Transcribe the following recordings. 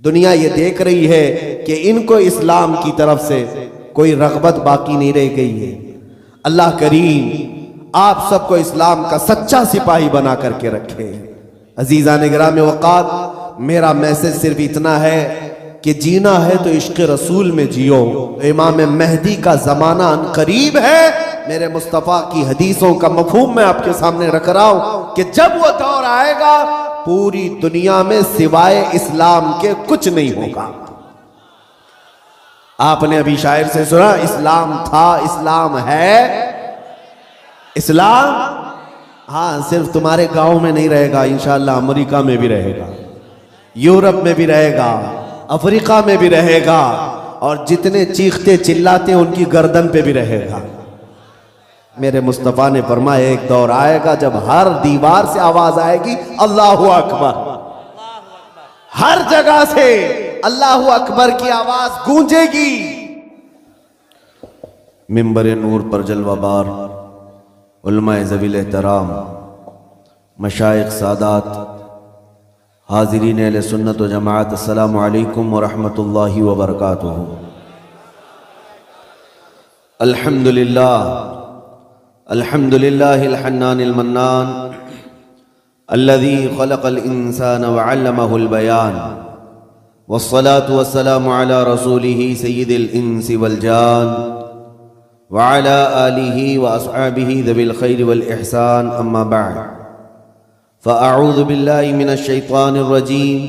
दुनिया ये देख रही है कि इनको इस्लाम की तरफ से कोई रग़बत बाकी नहीं रह गई है। अल्लाह करीम आप सबको इस्लाम का सच्चा सिपाही बना करके रखे। अजीज़ान गिराम वक़ात, मेरा मैसेज सिर्फ इतना है कि जीना है तो इश्क़ रसूल में जियो। इमाम मेहदी का ज़माना करीब है। मेरे मुस्तफ़ा की हदीसों का मफ़हूम मैं आपके सामने रख रहा हूँ कि जब वो दौर आएगा पूरी दुनिया में सिवाय इस्लाम के कुछ नहीं होगा। आपने अभी शायर से सुना, इस्लाम था, इस्लाम है। इस्लाम हाँ सिर्फ तुम्हारे गांव में नहीं रहेगा, इंशाअल्लाह अमेरिका में भी रहेगा, यूरोप में भी रहेगा, अफ्रीका में भी रहेगा, और जितने चीखते चिल्लाते उनकी गर्दन पे भी रहेगा। मेरे मुस्तफ़ा ने फरमाया एक दौर आएगा जब हर दीवार से आवाज आएगी अल्लाहु अकबर। हर जगह से अल्लाहु अकबर की आवाज गूंजेगी। मिंबर नूर पर जलवाबार उलमाए ज़वील एहतराम, मशाइख सादात, हाज़िरीन अहले सुन्नत व जमाअत, अस्सलामु अलैकुम व रहमतुल्लाहि व बरकातुहू। अल्हम्दुलिल्लाह अल्हम्दुलिल्लाहिल हन्नानिल मन्नान अल्लज़ी खलक़ल इंसान व अल्लमहुल बयान, वस्सलातु वस्सलामु अला रसूलिही सय्यिदिल इंसी वल जान व अला आलिही व अस्हाबिही ज़विल खैरि वल इहसान, अम्मा बअद। फ़अऊज़ु बिल्लाहि मिनश शैतानिर रजीम,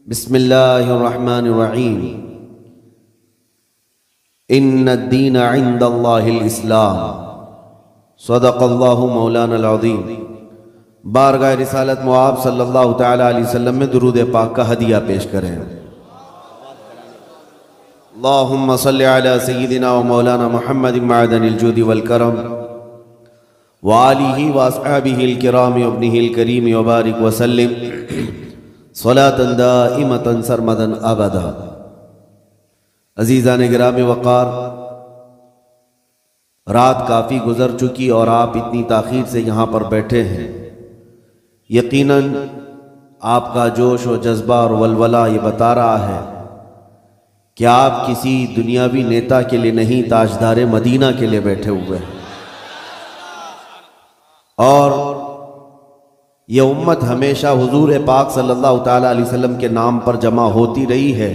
बिस्मिल्लाहिर रहमानिर रहीम। इन्नद-दीन इंदल्लाहिल इस्लाम, सदक़ल्लाहु मौलानल अज़ीम। बारगाह रिसालत मुआब सल्लल्लाहु तआला अलैहि वसल्लम में दुरूद पाक का हदिया पेश करें। अल्लाहुम्मा सल्लि अला सय्यिदिना व मौलाना मुहम्मदिन मअदनिल जूदि वल करम व आलिहि व अस्हाबिहिल किराम व इब्निहिल करीम व बारिक व सल्लिम सलातन दाइमतन सरमदन अबदा। अज़ीज़ान गिराम वक़ार, रात काफ़ी गुजर चुकी और आप इतनी ताख़ीर से यहाँ पर बैठे हैं। यकीनन आपका जोश और जज्बा और वलवला ये बता रहा है कि आप किसी दुनियावी नेता के लिए नहीं, ताजदार मदीना के लिए बैठे हुए हैं। और ये उम्मत हमेशा हुजूर पाक सल्लल्लाहु तआला अलैहि वसल्लम के नाम पर जमा होती रही है।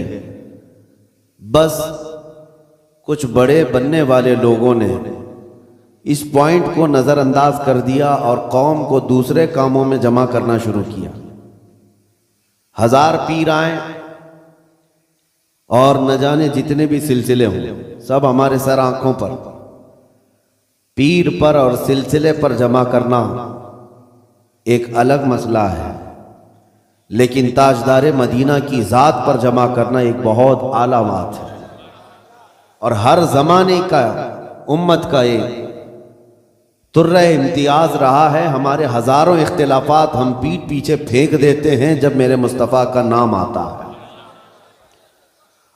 बस कुछ बड़े बनने वाले लोगों ने इस पॉइंट को नज़रअंदाज कर दिया और कौम को दूसरे कामों में जमा करना शुरू किया। हजार पीर आए और न जाने जितने भी सिलसिले हों, सब हमारे सर आंखों पर, पीर पर और सिलसिले पर जमा करना एक अलग मसला है, लेकिन ताजदार मदीना की ज़ात पर जमा करना एक बहुत आला बात है। और हर ज़माने का उम्मत का एक तुर्रा इम्तियाज़ रहा है। हमारे हज़ारों इख्तिलाफ़ात हम पीठ पीछे फेंक देते हैं जब मेरे मुस्तफ़ा का नाम आता है।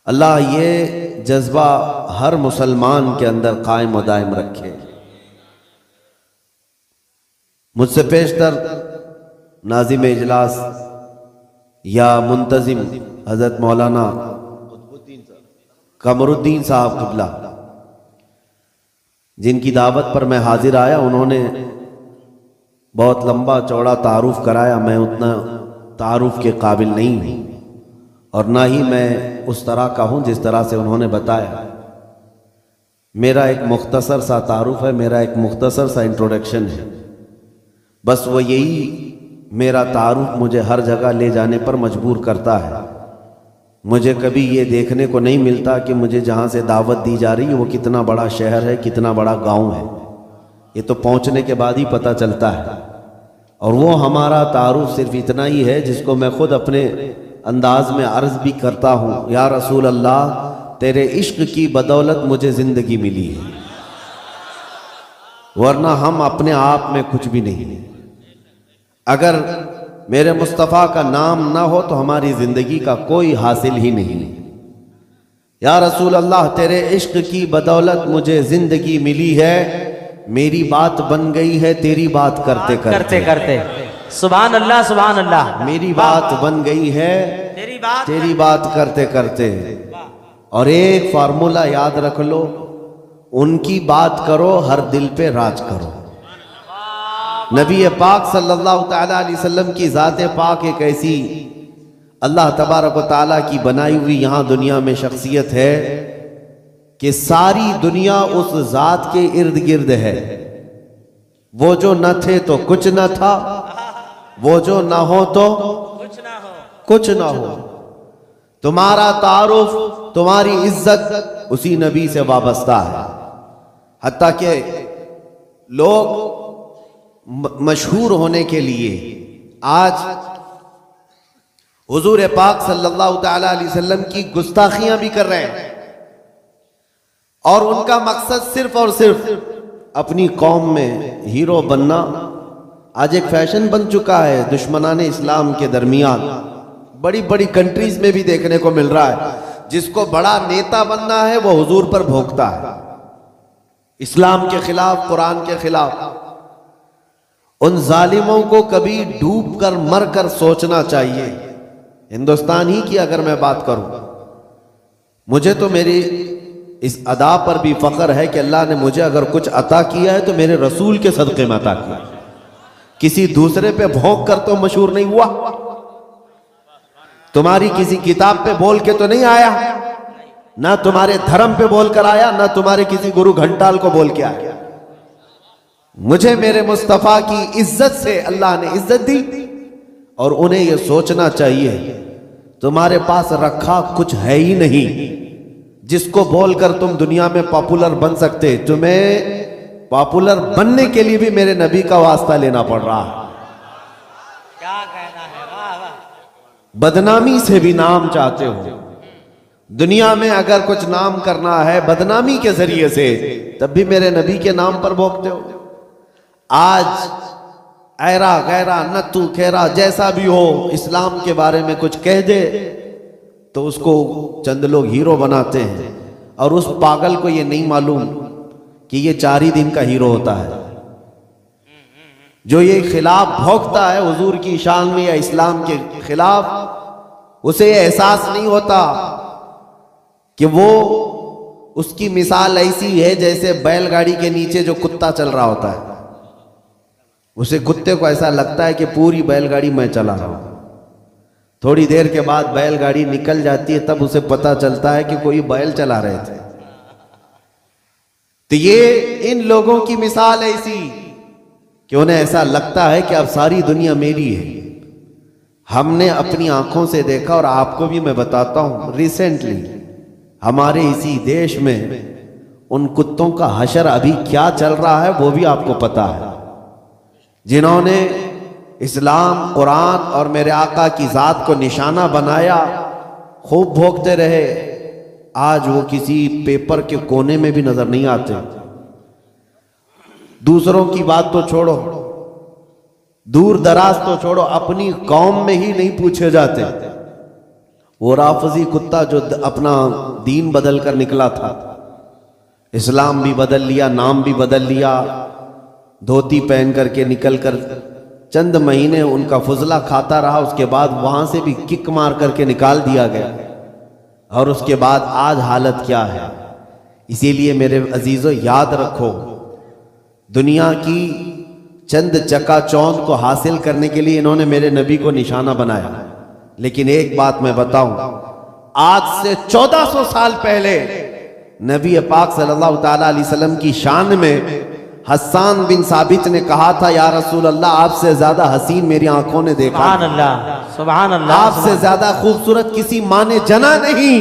अल्लाह ये जज्बा हर मुसलमान के अंदर कायम व दायम रखे। मुझसे पेशतर नाज़िम इजलास या मुंतज़िम हज़रत मौलाना कमरुद्दीन साहब क़िबला, जिनकी दावत पर मैं हाजिर आया, उन्होंने बहुत लंबा चौड़ा तारुफ कराया। मैं उतना तारुफ के काबिल नहीं हूँ और ना ही मैं उस तरह का हूँ जिस तरह से उन्होंने बताया। मेरा एक मुख्तसर सा तारुफ है, मेरा एक मुख्तसर सा इंट्रोडक्शन है। बस वो यही मेरा तारुफ मुझे हर जगह ले जाने पर मजबूर करता है। मुझे कभी ये देखने को नहीं मिलता कि मुझे जहाँ से दावत दी जा रही है वो कितना बड़ा शहर है, कितना बड़ा गांव है। ये तो पहुँचने के बाद ही पता चलता है। और वो हमारा तारुफ सिर्फ इतना ही है जिसको मैं खुद अपने अंदाज में अर्ज़ भी करता हूँ, या रसूल अल्लाह, तेरे इश्क की बदौलत मुझे ज़िंदगी मिली है, वरना हम अपने आप में कुछ भी नहीं हैं। अगर मेरे मुस्तफ़ा का नाम ना हो तो हमारी ज़िंदगी का कोई हासिल ही नहीं। या रसूल अल्लाह, तेरे इश्क की बदौलत मुझे ज़िंदगी मिली है, मेरी बात बन गई है तेरी बात करते करते। सुभान अल्लाह सुभान अल्लाह। मेरी बात बन गई है तेरी बात करते करते। और एक फार्मूला याद रख लो, उनकी बात करो, हर दिल पे राज करो। नबी पाक सल्लल्लाहु तआला अलैहि वसल्लम की ज़ात पाक एक ऐसी अल्लाह तबारक व तआला की बनाई हुई यहाँ दुनिया में शख्सियत है कि सारी दुनिया उस ज़ात के इर्द गिर्द है। वो जो न थे तो कुछ न था, वो जो ना हो तो कुछ ना हो। तुम्हारा तारुफ, तुम्हारी इज्जत उसी नबी से वाबस्ता है। हत्ता कि लोग मशहूर होने के लिए आज हुजूर पाक सल्लल्लाहु तआला अलैहि वसल्लम की गुस्ताखियां भी कर रहे हैं, और उनका मकसद सिर्फ और सिर्फ अपनी कौम में हीरो बनना आज एक फैशन बन चुका है दुश्मनाने इस्लाम के दरमियान। बड़ी बड़ी कंट्रीज में भी देखने को मिल रहा है, जिसको बड़ा नेता बनना है वो हुजूर पर भोंकता है, इस्लाम के खिलाफ, कुरान के खिलाफ। उन जालिमों को कभी डूब कर मर कर सोचना चाहिए। हिंदुस्तान ही की अगर मैं बात करूं, मुझे तो मेरी इस अदा पर भी फख्र है कि अल्लाह ने मुझे अगर कुछ अता किया है तो मेरे रसूल के सदक़े में अता किया। किसी दूसरे पे भौंक कर तो मशहूर नहीं हुआ, तुम्हारी किसी किताब पे बोल के तो नहीं आया, ना तुम्हारे धर्म पे बोल कर आया, ना तुम्हारे किसी गुरु घंटाल को बोल के आया। मुझे मेरे मुस्तफा की इज्जत से अल्लाह ने इज्जत दी, और उन्हें यह सोचना चाहिए तुम्हारे पास रखा कुछ है ही नहीं जिसको बोलकर तुम दुनिया में पॉपुलर बन सकते। तुम्हें पॉपुलर बनने के लिए भी मेरे नबी का वास्ता लेना पड़ रहा है। क्या कहना है, वाह वाह। बदनामी से भी नाम चाहते हो दुनिया में, अगर कुछ नाम करना है बदनामी के जरिए से, तब भी मेरे नबी के नाम पर भोंकते हो। आज ऐरा गैरा नत्तू खेरा जैसा भी हो, इस्लाम के बारे में कुछ कह दे तो उसको चंद लोग हीरो बनाते हैं, और उस पागल को ये नहीं मालूम कि ये 4 ही दिन का हीरो होता है। जो ये खिलाफ भोंकता है हुजूर की शान में या इस्लाम के खिलाफ, उसे ये एहसास नहीं होता कि वो, उसकी मिसाल ऐसी है जैसे बैलगाड़ी के नीचे जो कुत्ता चल रहा होता है। उसे कुत्ते को ऐसा लगता है कि पूरी बैलगाड़ी मैं चला रहा हूं। थोड़ी देर के बाद बैलगाड़ी निकल जाती है, तब उसे पता चलता है कि कोई बैल चला रहे थे। तो ये इन लोगों की मिसाल ऐसी कि उन्हें ऐसा लगता है कि अब सारी दुनिया मेरी है। हमने अपनी आंखों से देखा, और आपको भी मैं बताता हूं, रिसेंटली हमारे इसी देश में उन कुत्तों का हशर अभी क्या चल रहा है वो भी आपको पता है। जिन्होंने इस्लाम, कुरान और मेरे आका की ज़ात को निशाना बनाया, खूब भोंकते रहे, आज वो किसी पेपर के कोने में भी नजर नहीं आते। दूसरों की बात तो छोड़ो, दूर दराज तो छोड़ो, अपनी कौम में ही नहीं पूछे जाते। वो राफजी कुत्ता जो अपना दीन बदल कर निकला था, इस्लाम भी बदल लिया, नाम भी बदल लिया, धोती पहन करके निकल कर चंद महीने उनका फुजला खाता रहा, उसके बाद वहां से भी किक मार करके निकाल दिया गया। और उसके बाद आज हालत क्या है। इसीलिए मेरे अजीजों याद रखो, दुनिया की चंद चकाचौंध को हासिल करने के लिए इन्होंने मेरे नबी को निशाना बनाया। लेकिन एक बात मैं बताऊं, आज से 1400 साल पहले नबी पाक सल्लल्लाहु ताला अलैहि वसल्लम की शान में हस्सान बिन साबित ने कहा था, या रसूल अल्लाह, आपसे ज्यादा हसीन मेरी आंखों ने देखा, सुभान अल्लाह सुभान अल्लाह, आपसे ज्यादा खूबसूरत किसी माँ ने जना नहीं।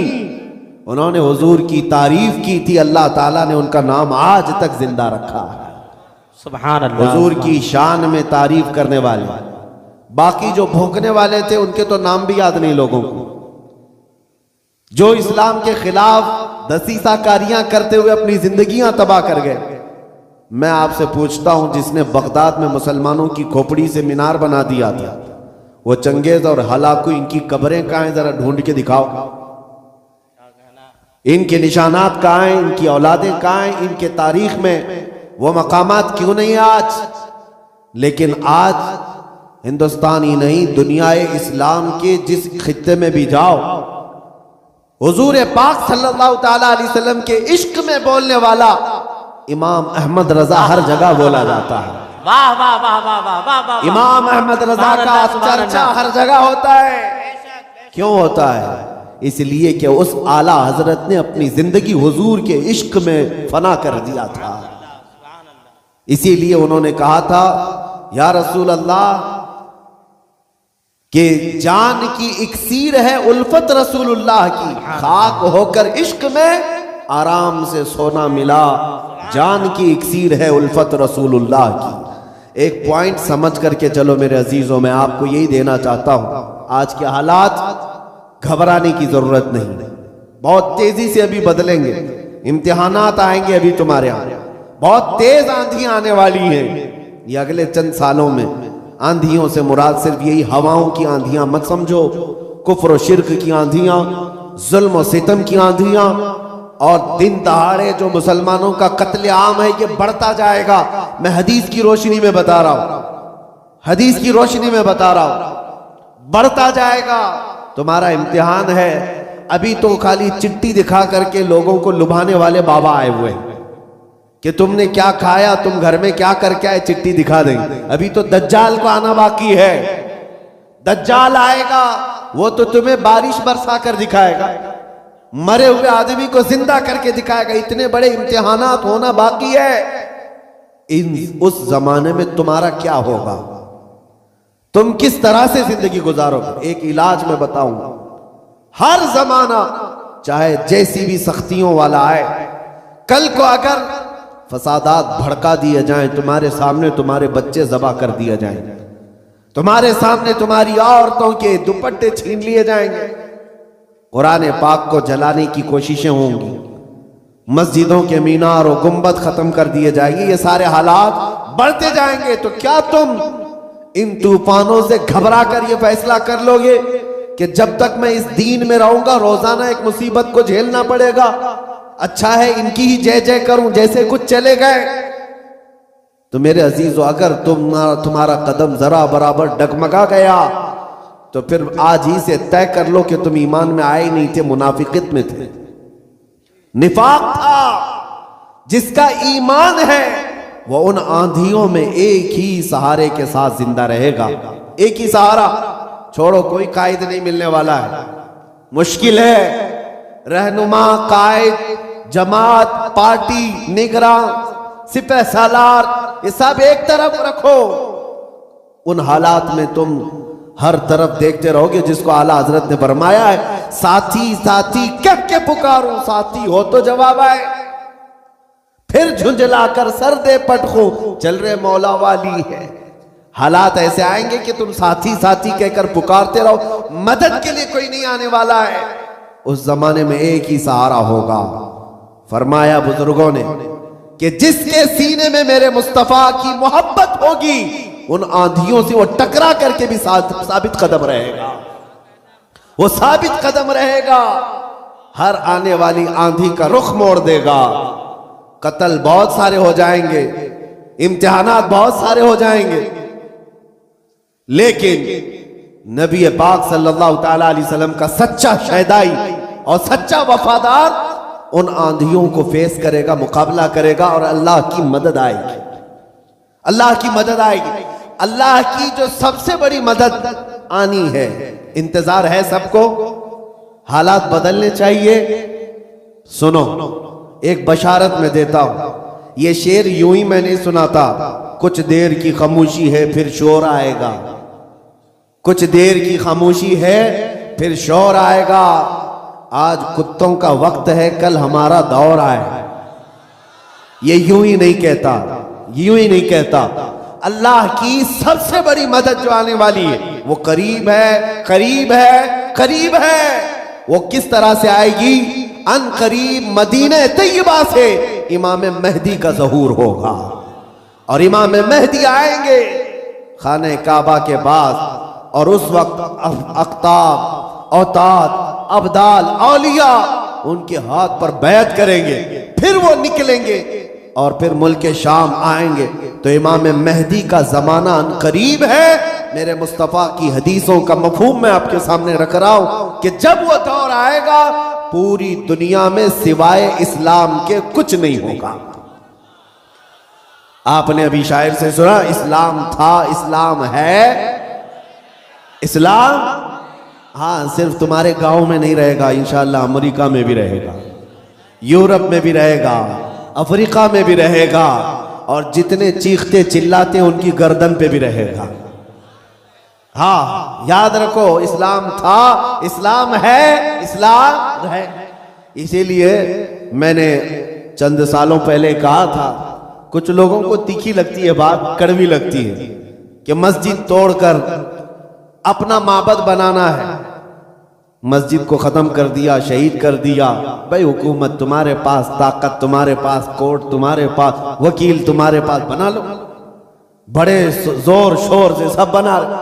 उन्होंने हुजूर की तारीफ की थी, अल्लाह ताला ने उनका नाम आज तक जिंदा रखा है। सुभान अल्लाह। हुजूर की शान में तारीफ करने वाले, बाकी जो भोंकने वाले थे उनके तो नाम भी याद नहीं लोगों को। जो इस्लाम के खिलाफ दसीसाकारियां करते हुए अपनी जिंदगियां तबाह कर गए। मैं आपसे पूछता हूं, जिसने बगदाद में मुसलमानों की खोपड़ी से मीनार बना दिया था, वो चंगेज और हलाकू, इनकी कब्रें कहां हैं, जरा ढूंढ के दिखाओ। इनके निशानात कहां हैं, इनकी औलादें कहां हैं, इनके तारीख में वो मकामात क्यों नहीं है आज। लेकिन आज हिंदुस्तान ही नहीं, दुनियाए इस्लाम के जिस खित्ते में भी जाओ, हुजूर पाक सल्लल्लाहु ताला अलैहि वसल्लम के इश्क में बोलने वाला इमाम अहमद रजा हर जगह बोला जाता है। वाह वाह वाह वाह वाह वाह वाह। इमाम अहमद रजा का चर्चा हर जगह होता है। क्यों होता है? इसलिए कि उस आला हजरत ने अपनी जिंदगी हुजूर के इश्क में फना कर दिया था। इसीलिए उन्होंने कहा था, या रसूल अल्लाह कि जान की इक्सीर है उल्फत रसूलुल्लाह की, खाक होकर इश्क में आराम से सोना मिला, जान की इक्सीर है उल्फत रसूलुल्लाह की। एक पॉइंट समझ करके चलो मेरे अजीजों, मैं आपको यही देना चाहता हूं, आज के हालात घबराने की जरूरत नहीं, बहुत तेजी से अभी बदलेंगे, इम्तिहानात आएंगे अभी तुम्हारे यहां, बहुत तेज आंधियां आने वाली हैं ये अगले चंद सालों में। आंधियों से मुराद सिर्फ यही हवाओं की आंधियां मत समझो, कुफ्र और शिर्क की आंधियां, जुल्म और सितम की आंधियां, और दिन दहाड़े जो मुसलमानों का कत्ले आम है ये बढ़ता जाएगा। मैं हदीस की रोशनी में बता रहा हूं, हदीस की रोशनी में बता रहा हूं, बढ़ता जाएगा। तुम्हारा इम्तिहान है, अभी तो खाली चिट्ठी दिखा करके लोगों को लुभाने वाले बाबा आए हुए हैं कि तुमने क्या खाया, तुम घर में क्या करके आए, चिट्ठी दिखा देंगे। अभी तो दज्जाल को आना बाकी है, दज्जाल आएगा, वो तो तुम्हें बारिश बरसा कर दिखाएगा, मरे हुए आदमी को जिंदा करके दिखाएगा। इतने बड़े इम्तिहानात होना बाकी है। उस जमाने में तुम्हारा क्या होगा, तुम किस तरह से जिंदगी गुजारोगे? एक इलाज में बताऊंगा, हर जमाना चाहे जैसी भी सख्तियों वाला आए, कल को अगर फसादात भड़का दिए जाएं, तुम्हारे सामने तुम्हारे बच्चे ज़बा कर दिए जाएं, तुम्हारे सामने तुम्हारी औरतों के दुपट्टे छीन लिए जाएंगे, कुरान पाक को जलाने की कोशिशें होंगी, मस्जिदों के मीनार और गुंबद खत्म कर दिए जाएंगे, ये सारे हालात बढ़ते जाएंगे। तो क्या तुम इन तूफानों से घबरा कर ये फैसला कर लोगे कि जब तक मैं इस दीन में रहूंगा रोजाना एक मुसीबत को झेलना पड़ेगा, अच्छा है इनकी ही जय जय करूं, जैसे कुछ चले गए? तो मेरे अजीजों, अगर तुम्हारा कदम जरा बराबर डगमगा गया तो फिर आज ही से तय कर लो कि तुम ईमान में आए नहीं थे, मुनाफिकत में थे, निफाक था। जिसका ईमान है वो उन आंधियों में एक ही सहारे के साथ जिंदा रहेगा, एक ही सहारा, छोड़ो कोई कायद नहीं मिलने वाला है, मुश्किल है। रहनुमा, कायद, जमात, पार्टी, निगरान, सिपह सालार, ये सब एक तरफ रखो। उन हालात में तुम हर तरफ देखते रहोगे, जिसको आला हजरत ने फरमाया है, साथी साथी कह के पुकारो, साथी हो तो जवाब आए, फिर झुंझलाकर सर दे पटखो, चल रहे मौला वाली है। हालात ऐसे आएंगे कि तुम साथी साथी कहकर पुकारते रहो, मदद के लिए कोई नहीं आने वाला है। उस जमाने में एक ही सहारा होगा। फरमाया बुजुर्गों ने कि जिसके सीने में मेरे मुस्तफा की मोहब्बत होगी, उन आंधियों से वो टकरा करके भी साबित कदम रहेगा, वो साबित कदम रहेगा, हर आने वाली आंधी का रुख मोड़ देगा। कत्ल बहुत सारे हो जाएंगे, इम्तिहानात बहुत सारे हो जाएंगे, लेकिन नबी पाक सल्लल्लाहु ताला अलैहि वसल्लम का सच्चा शहदाई और सच्चा वफादार उन आंधियों को फेस करेगा, मुकाबला करेगा, और अल्लाह की मदद आएगी, अल्लाह की मदद आएगी। अल्लाह की जो सबसे बड़ी मदद आनी है, इंतजार है सबको, हालात बदलने चाहिए। सुनो, एक बशारत में देता हूं, ये शेर यूं ही मैं नहीं सुनाता, कुछ देर की खामोशी है फिर शोर आएगा, कुछ देर की खामोशी है फिर शोर आएगा। आज कुत्तों का वक्त है, कल हमारा दौर आए। ये यूं ही नहीं कहता, यूं ही नहीं कहता। अल्लाह की सबसे बड़ी मदद जो आने वाली है वो करीब है, करीब है, करीब है। वो किस तरह से आएगी? अन करीब मदीने तैयबा से इमाम मेहदी का ज़हूर होगा, और इमाम मेहदी आएंगे खाने काबा के पास, और उस वक्त अख्ताब, औताद, अब्दाल, औलिया उनके हाथ पर बैत करेंगे, फिर वो निकलेंगे और फिर मुल्क शाम आएंगे। तो इमाम मेहदी का जमाना करीब है, मेरे मुस्तफ़ा की हदीसों का मफहूम मैं आपके सामने रख रहा हूं कि जब वो दौर आएगा पूरी दुनिया में सिवाय इस्लाम के कुछ नहीं होगा। आपने अभी शायर से सुना, इस्लाम था, इस्लाम है। इस्लाम हाँ सिर्फ तुम्हारे गांव में नहीं रहेगा, इंशाअल्लाह अमेरिका में भी रहेगा, यूरोप में भी रहेगा, अफ्रीका में भी रहेगा, और जितने चीखते चिल्लाते उनकी गर्दन पे भी रहेगा। हाँ याद रखो, इस्लाम था, इस्लाम है, इस्लाम है। इसीलिए मैंने चंद सालों पहले कहा था, कुछ लोगों को तीखी लगती है बात, कड़वी लगती है कि मस्जिद तोड़कर अपना माबद बनाना है, मस्जिद को खत्म कर दिया, शहीद कर दिया। भाई हुकूमत तुम्हारे पास, ताकत तुम्हारे पास, कोर्ट तुम्हारे पास, वकील तुम्हारे पास, बना लो, बड़े जोर शोर से सब बना लो।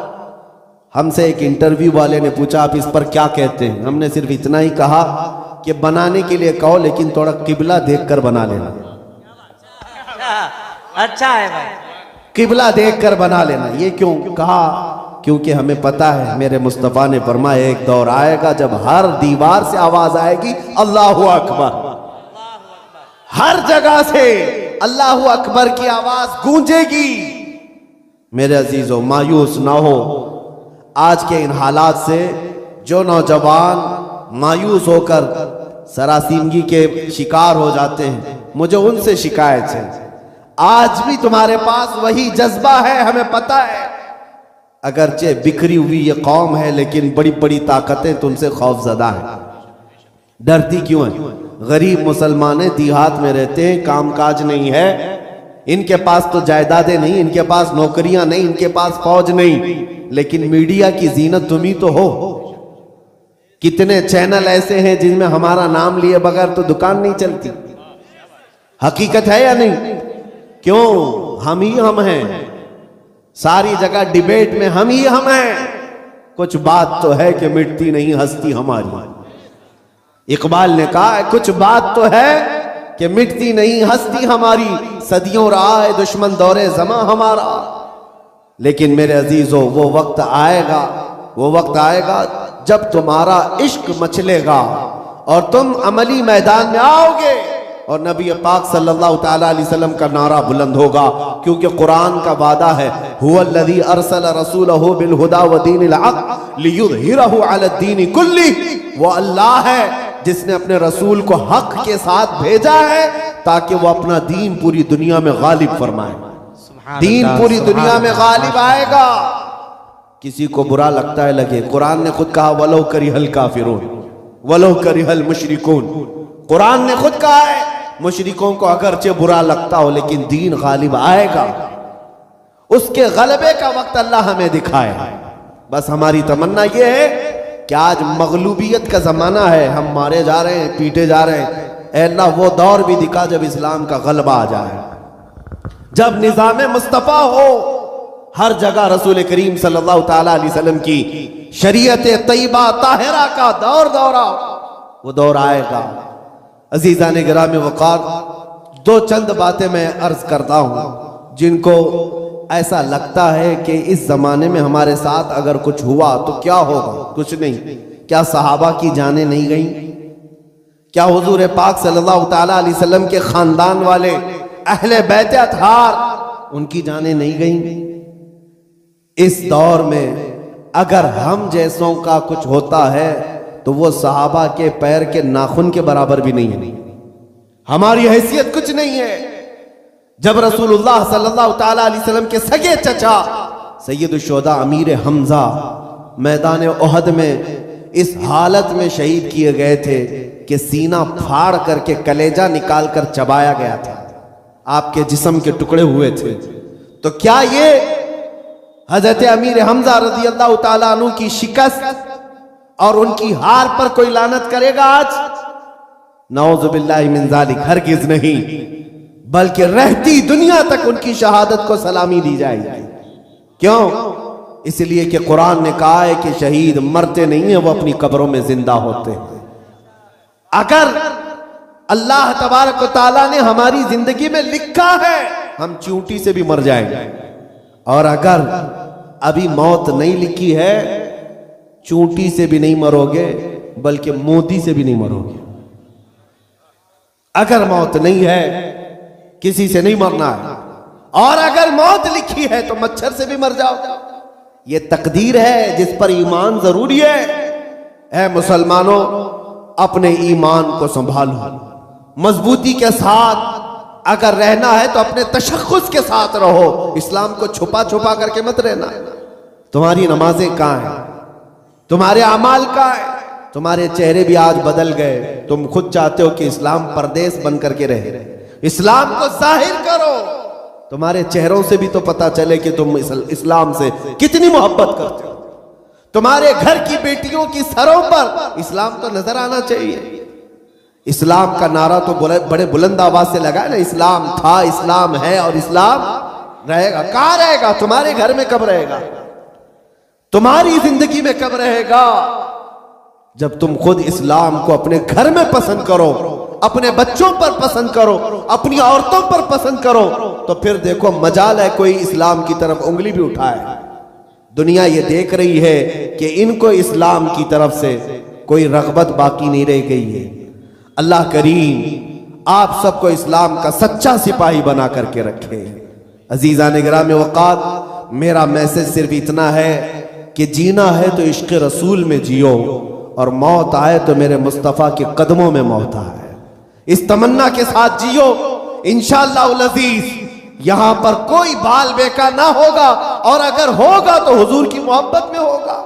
हमसे एक इंटरव्यू वाले ने पूछा आप इस पर क्या कहते हैं? हमने सिर्फ इतना ही कहा कि बनाने के लिए कहो लेकिन थोड़ा किबला देखकर बना लेना। अच्छा है भाई, किबला देखकर बना लेना। ये क्यों कहा? क्योंकि हमें पता है मेरे मुस्तफ़ा ने फरमाया एक दौर आएगा जब हर दीवार से आवाज आएगी अल्लाहु अकबर, हर जगह से अल्लाहु अकबर की आवाज गूंजेगी। मेरे अजीजों मायूस ना हो, आज के इन हालात से जो नौजवान मायूस होकर सरासीमगी के शिकार हो जाते हैं, मुझे उनसे शिकायत है, आज भी तुम्हारे पास वही जज्बा है, हमें पता है। अगरचे बिखरी हुई ये कौम है लेकिन बड़ी बड़ी ताकतें तुमसे खौफजदा है। डरती क्यों है? गरीब मुसलमान देहात में रहते हैं, कामकाज नहीं है, इनके पास तो जायदादें नहीं, इनके पास नौकरियां नहीं, इनके पास फौज नहीं, लेकिन मीडिया की जीनत तुम ही तो हो। कितने चैनल ऐसे हैं जिनमें हमारा नाम लिए बगैर तो दुकान नहीं चलती। हकीकत है या नहीं? क्यों? हम ही हम हैं, सारी जगह डिबेट में हम ही हम हैं। कुछ बात तो है कि मिटती नहीं हस्ती हमारी। इकबाल ने कहा है कुछ बात तो है कि मिटती नहीं हस्ती हमारी, सदियों रहा है दुश्मन दौरे जमा हमारा। लेकिन मेरे अजीजों वो वक्त आएगा, वो वक्त आएगा जब तुम्हारा इश्क मचलेगा और तुम अमली मैदान में आओगे और नबी पाक सल्लल्लाहु ताला अलैहि वसल्लम का नारा बुलंद होगा, क्योंकि कुरान का वादा है हुवल्लज़ी अरसला रसूलहु बिल हुदा व दीनिल हक़ लियुज़हिरहु अलद्दीन कुल्ली। वो अल्लाह है जिसने अपने रसूल को हक के साथ भेजा है ताकि वो अपना दीन पूरी दुनिया में गालिब फरमाए। दीन पूरी दुनिया में गालिब आएगा। किसी को बुरा लगता है लगे, कुरान ने खुद कहा वलो करिहल काफिरून वलो करिहल मुशरिकून। कुरान ने खुद कहा है मुशरिकों को अगरचे बुरा लगता हो लेकिन दीन गालिब आएगा। उसके गलबे का वक्त अल्लाह हमें दिखाए। बस हमारी तमन्ना यह है कि आज मगलूबियत का जमाना है, हम मारे जा रहे हैं, पीटे जा रहे हैं। ऐ अल्लाह वो दौर भी दिखा जब इस्लाम का गलबा आ जाए, जब निजाम मुस्तफ़ा हो, हर जगह रसूल करीम सल्लल्लाहु ताला अलैहि वसल्लम की शरीयत तैयबा ताहिरा का दौर दौरा, वो दौर आएगा। अजीज़ान गिरामी वक़ार, दो चंद बातें मैं अर्ज करता हूँ जिनको ऐसा लगता है कि इस जमाने में हमारे साथ अगर कुछ हुआ तो क्या होगा? कुछ नहीं। क्या सहाबा की जानें नहीं गई? क्या हुजूर पाक सल्लल्लाहु ताला अलैहि वसल्लम के खानदान वाले अहले बैत अतहार उनकी जानें नहीं गई? इस दौर में अगर हम जैसों का कुछ होता है तो वो सहाबा के पैर के नाखून के बराबर भी नहीं है। हमारी हैसियत कुछ नहीं है। जब रसूलुल्लाह सल्लल्लाहु ताला अलैहि वसल्लम के सगे चचा सैयदुश शुहदा अमीर हमजा मैदान ओहद में इस हालत में शहीद किए गए थे कि सीना फाड़ करके कलेजा निकाल कर चबाया गया था, आपके जिस्म के टुकड़े हुए थे। तो क्या ये हजरत अमीर हमजा रज़ी अल्लाह ताला अन्हु की शिकस्त और उनकी हार पर कोई लानत करेगा आज? नऊज़ु बिल्लाहि मिन ज़ालिक, हरगिज़ नहीं, बल्कि रहती दुनिया तक उनकी शहादत को सलामी दी जाएगी। क्यों? इसलिए कि कुरान ने कहा है कि शहीद मरते नहीं है, वो अपनी कब्रों में जिंदा होते हैं। अगर अल्लाह तबारक व तआला ने हमारी जिंदगी में लिखा है हम चींटी से भी मर जाएंगे, और अगर अभी मौत नहीं लिखी है, चूंटी से भी नहीं मरोगे, बल्कि मोदी से भी नहीं मरोगे। अगर मौत नहीं है, किसी से नहीं मरना है, और अगर मौत लिखी है तो मच्छर से भी मर जाओ। ये तकदीर है जिस पर ईमान जरूरी है। ऐ मुसलमानों, अपने ईमान को संभालो, मजबूती के साथ अगर रहना है तो अपने तशख्खुस के साथ रहो। इस्लाम को छुपा छुपा करके मत रहना। तुम्हारी नमाजें कहां हैं? तुम्हारे अमाल कहां है? तुम्हारे चेहरे भी आज बदल गए। तुम खुद चाहते हो कि इस्लाम परदेश बन करके रहे। इस्लाम को जाहिर करो। तुम्हारे चेहरों से भी तो पता चले कि तुम इस्लाम से कितनी मोहब्बत करते हो। तुम्हारे घर की बेटियों की सरों पर इस्लाम तो नजर आना चाहिए। इस्लाम का नारा तो बड़े बुलंद आवाज से लगा ना, इस्लाम था, इस्लाम है और इस्लाम रहेगा। कहां रहेगा? तुम्हारे घर में कब रहेगा? तुम्हारी जिंदगी में कब रहेगा? जब तुम खुद इस्लाम को अपने घर में पसंद करो, अपने बच्चों पर पसंद करो, अपनी औरतों पर पसंद करो, तो फिर देखो मजाल है कोई इस्लाम की तरफ उंगली भी उठाए। दुनिया ये देख रही है कि इनको इस्लाम की तरफ से कोई रगबत बाकी नहीं रह गई है। अल्लाह करीम आप सबको इस्लाम का सच्चा सिपाही बना करके रखे। अजीज़ान गिराम वक़ात, मेरा मैसेज सिर्फ इतना है कि जीना है तो इश्क़ रसूल में जियो, और मौत आए तो मेरे मुस्तफ़ा के कदमों में मौत आए। इस तमन्ना के साथ जियो। इंशाअल्लाह उल अज़ीज़ यहां पर कोई बाल बेका ना होगा, और अगर होगा तो हुजूर की मोहब्बत में होगा।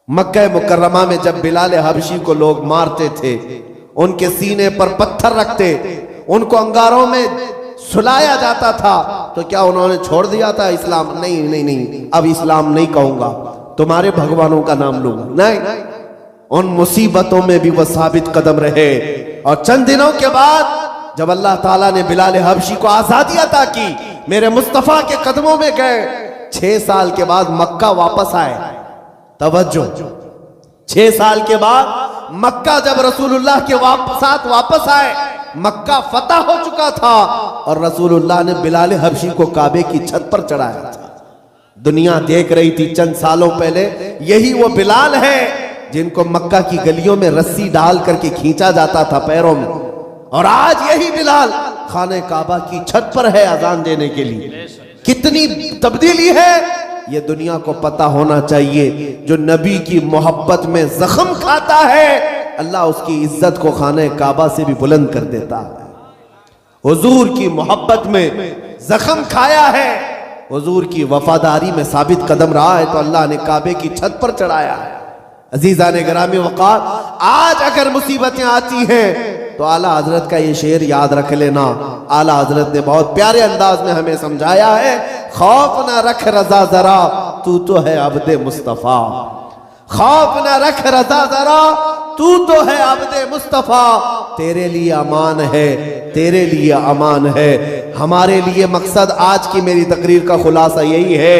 मक्का मुकर्रमा में जब बिलाल हबशी को लोग मारते थे, उनके सीने पर पत्थर रखते, उनको अंगारों में सुलाया जाता था, तो क्या उन्होंने छोड़ दिया था इस्लाम? नहीं नहीं नहीं, अब इस्लाम नहीं कहूंगा, तुम्हारे भगवानों का नाम लूंगा। नहीं, उन मुसीबतों में भी वह साबित कदम रहे। और चंद दिनों के बाद जब अल्लाह ताला ने बिलाल हबशी को आजादी अता की, मेरे मुस्तफा के कदमों में गए, 6 साल के बाद मक्का वापस आए। तवज्जो, 6 साल के बाद मक्का जब रसूलुल्लाह के साथ वापस आए, मक्का फतह हो चुका था, और रसूलुल्लाह ने बिलाल हबशी को काबे की छत पर चढ़ाया था। दुनिया देख रही थी चंद सालों पहले, यही वो बिलाल है जिनको मक्का की गलियों में रस्सी डाल करके खींचा जाता था पैरों में, और आज यही बिलाल खाने काबा की छत पर है अजान देने के लिए। कितनी तब्दीली है ये दुनिया को पता होना चाहिए। जो नबी की मोहब्बत में जख्म खाता है, अल्लाह उसकी इज्जत को खाने काबा से भी बुलंद कर देता है। हुजूर की मोहब्बत में जख्म खाया है, हुजूर की वफादारी में साबित कदम रहा है, तो अल्लाह ने काबे की छत पर चढ़ाया है। अजीज़ान गिरामी वक़ात, आज अगर मुसीबतें आती हैं तो आला हजरत का ये शेर याद रख लेना। आला हजरत ने बहुत प्यारे अंदाज में हमें समझाया है, खौफ न रख रजा जरा, तू तो है अब्दे मुस्तफा। खौफ न रख रजा जरा, तू तो है अब्दे मुस्तफा। तेरे लिए अमान है, तेरे लिए अमान है। हमारे लिए मकसद आज की मेरी तकरीर का खुलासा यही है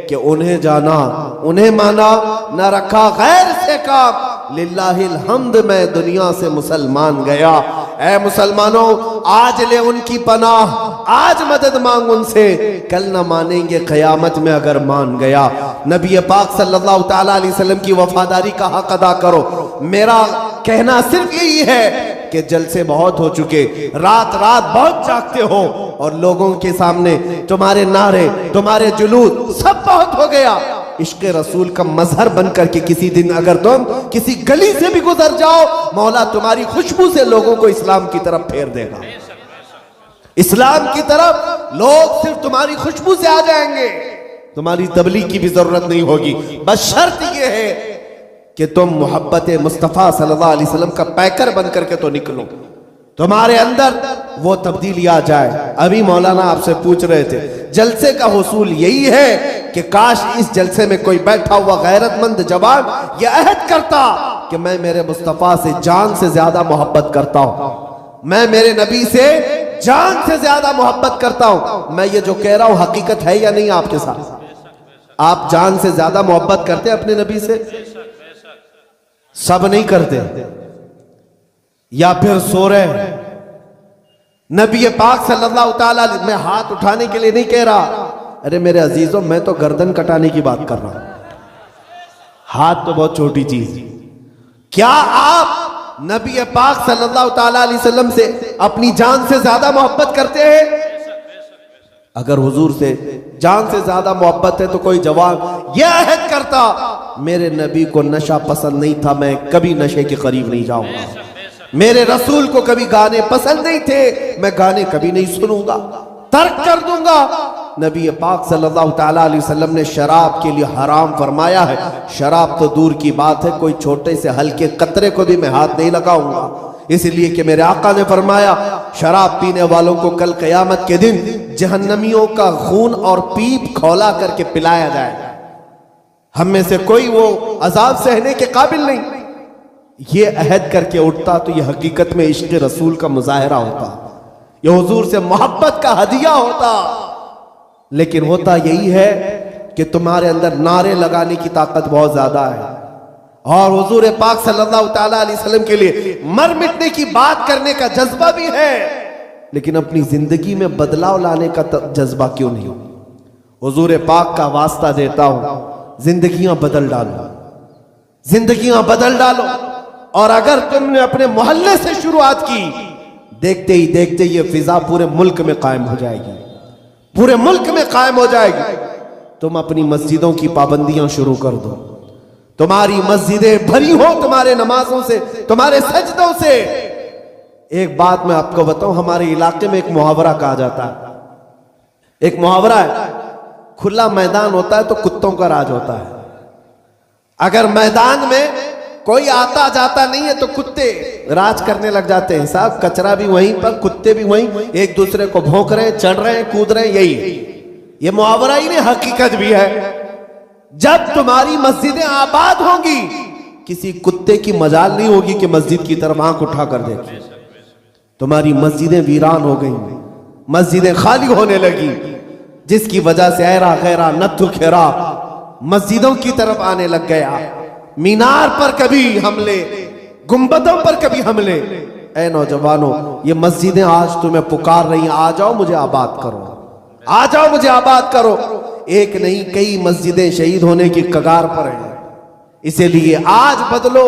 कि उन्हें जाना, उन्हें माना, न रखा गैर से काम। लिल्लाहिल हम्द, मैं दुनिया से मुसलमान गया। ऐ मुसलमानों, आज ले उनकी पनाह, आज मदद मांग उनसे, कल न मानेंगे क़यामत में अगर मान गया। नबी पाक सल्लल्लाहु तआला अलैहि वसल्लम की वफादारी का हक अदा करो। मेरा कहना सिर्फ यही है कि जलसे बहुत हो चुके, रात रात बहुत जागते हो, और लोगों के सामने तुम्हारे नारे, तुम्हारे जुलूस सब बहुत हो गया। इश्क़ रसूल का मजहर बनकर के किसी दिन अगर तुम किसी गली से भी गुजर जाओ, मौला तुम्हारी खुशबू से लोगों को इस्लाम की तरफ फेर देगा। इस्लाम की तरफ लोग सिर्फ तुम्हारी खुशबू से आ जाएंगे, तुम्हारी तबलीग की भी जरूरत नहीं होगी। बस शर्त यह है कि तुम मोहब्बत मुस्तफ़ा सल्लल्लाहु अलैहि वसल्लम का पैकर बनकर के तो निकलो, तुम्हारे अंदर वो तब्दीली आ जाए। अभी मौलाना आपसे पूछ रहे थे, जलसे का हुसूल यही है कि काश इस जलसे में कोई बैठा हुआ गैरतमंद जवान ये अहद करता कि मैं मेरे मुस्तफ़ा से जान से ज्यादा मोहब्बत करता हूं, मैं मेरे नबी से जान से ज्यादा मोहब्बत करता हूं। मैं ये जो कह रहा हूं हकीकत है या नहीं आपके साथ? आप जान से ज्यादा मोहब्बत करते हैं अपने नबी से? सब नहीं करते, या फिर सो रहे। नबी पाक सल्लल्लाहु ताला, मैं हाथ उठाने के लिए नहीं कह रहा, अरे मेरे अजीजों, मैं तो गर्दन कटाने की बात कर रहा हूं, हाथ तो बहुत छोटी चीज। क्या आप नबी पाक सल्लल्लाहु ताला अलैहि वसल्लम से अपनी जान से ज्यादा मोहब्बत करते हैं? अगर हुजूर से जान से ज्यादा मोहब्बत है तो कोई जवान यह अहद करता, मेरे नबी को नशा पसंद नहीं था, मैं कभी नशे के करीब नहीं जाऊंगा। मेरे रसूल को कभी गाने पसंद नहीं थे, मैं गाने कभी नहीं सुनूंगा, तर्क कर दूंगा। नबी पाक सल्लल्लाहु ताला अलैहि वसल्लम ने शराब के लिए हराम फरमाया है। शराब तो दूर की बात है, कोई छोटे से हल्के कतरे को भी मैं हाथ नहीं लगाऊंगा, इसलिए कि मेरे आका ने फरमाया, शराब पीने वालों को कल कयामत के दिन जहन्नमियों का खून और पीप खौला करके पिलाया जाएगा। हम में से कोई वो अजाब सहने के काबिल नहीं। ये अहद करके उठता तो ये हकीकत में इश्क रसूल का मुजाहरा होता, ये हुजूर से मोहब्बत का हदिया होता। लेकिन होता यही है कि तुम्हारे अंदर नारे लगाने की ताकत बहुत ज्यादा है, और हुजूर पाक सल्लल्लाहु ताला अलैहि वसल्लम के लिए मर मिटने की बात करने का जज्बा भी है, लेकिन अपनी जिंदगी में बदलाव लाने का जज्बा क्यों नहीं? हुजूर पाक का वास्ता देता हूं, जिंदगियां बदल डालो, जिंदगियां बदल डालो। और अगर तुमने अपने मोहल्ले से शुरुआत की, देखते ही देखते ये फिजा पूरे मुल्क में कायम हो जाएगी, पूरे मुल्क में कायम हो जाएगी। तुम अपनी मस्जिदों की पाबंदियां शुरू कर दो, तुम्हारी मस्जिदें भरी हो तुम्हारे नमाजों से, तुम्हारे सजदों से। एक बात मैं आपको बताऊं, हमारे इलाके में एक मुहावरा कहा जाता है, एक मुहावरा है, खुला मैदान होता है तो कुत्तों का राज होता है। अगर मैदान में कोई आता जाता नहीं है तो कुत्ते राज करने लग जाते हैं। साहब, कचरा भी वहीं पर, कुत्ते भी वहीं, एक दूसरे को भौंक रहे हैं, चढ़ रहे हैं, कूद रहे हैं। यही ये मुहावरा ही नहीं, हकीकत भी है। जब तुम्हारी मस्जिदें आबाद होंगी, किसी कुत्ते की मजाल नहीं होगी कि मस्जिद की तरफ आंख उठा कर देखे। तुम्हारी मस्जिदें वीरान हो गई, मस्जिदें खाली होने लगी, जिसकी वजह से ऐरा गैरा नत्थु खेरा मस्जिदों की तरफ आने लग गया। मीनार पर कभी हमले, गुंबदों पर कभी हमले। ऐ नौजवानों, ये मस्जिदें आज तुम्हें पुकार रही हैं, आ जाओ मुझे आबाद करो, आ जाओ मुझे आबाद करो। एक नहीं, कई मस्जिदें शहीद होने की कगार पर हैं। इसीलिए आज बदलो,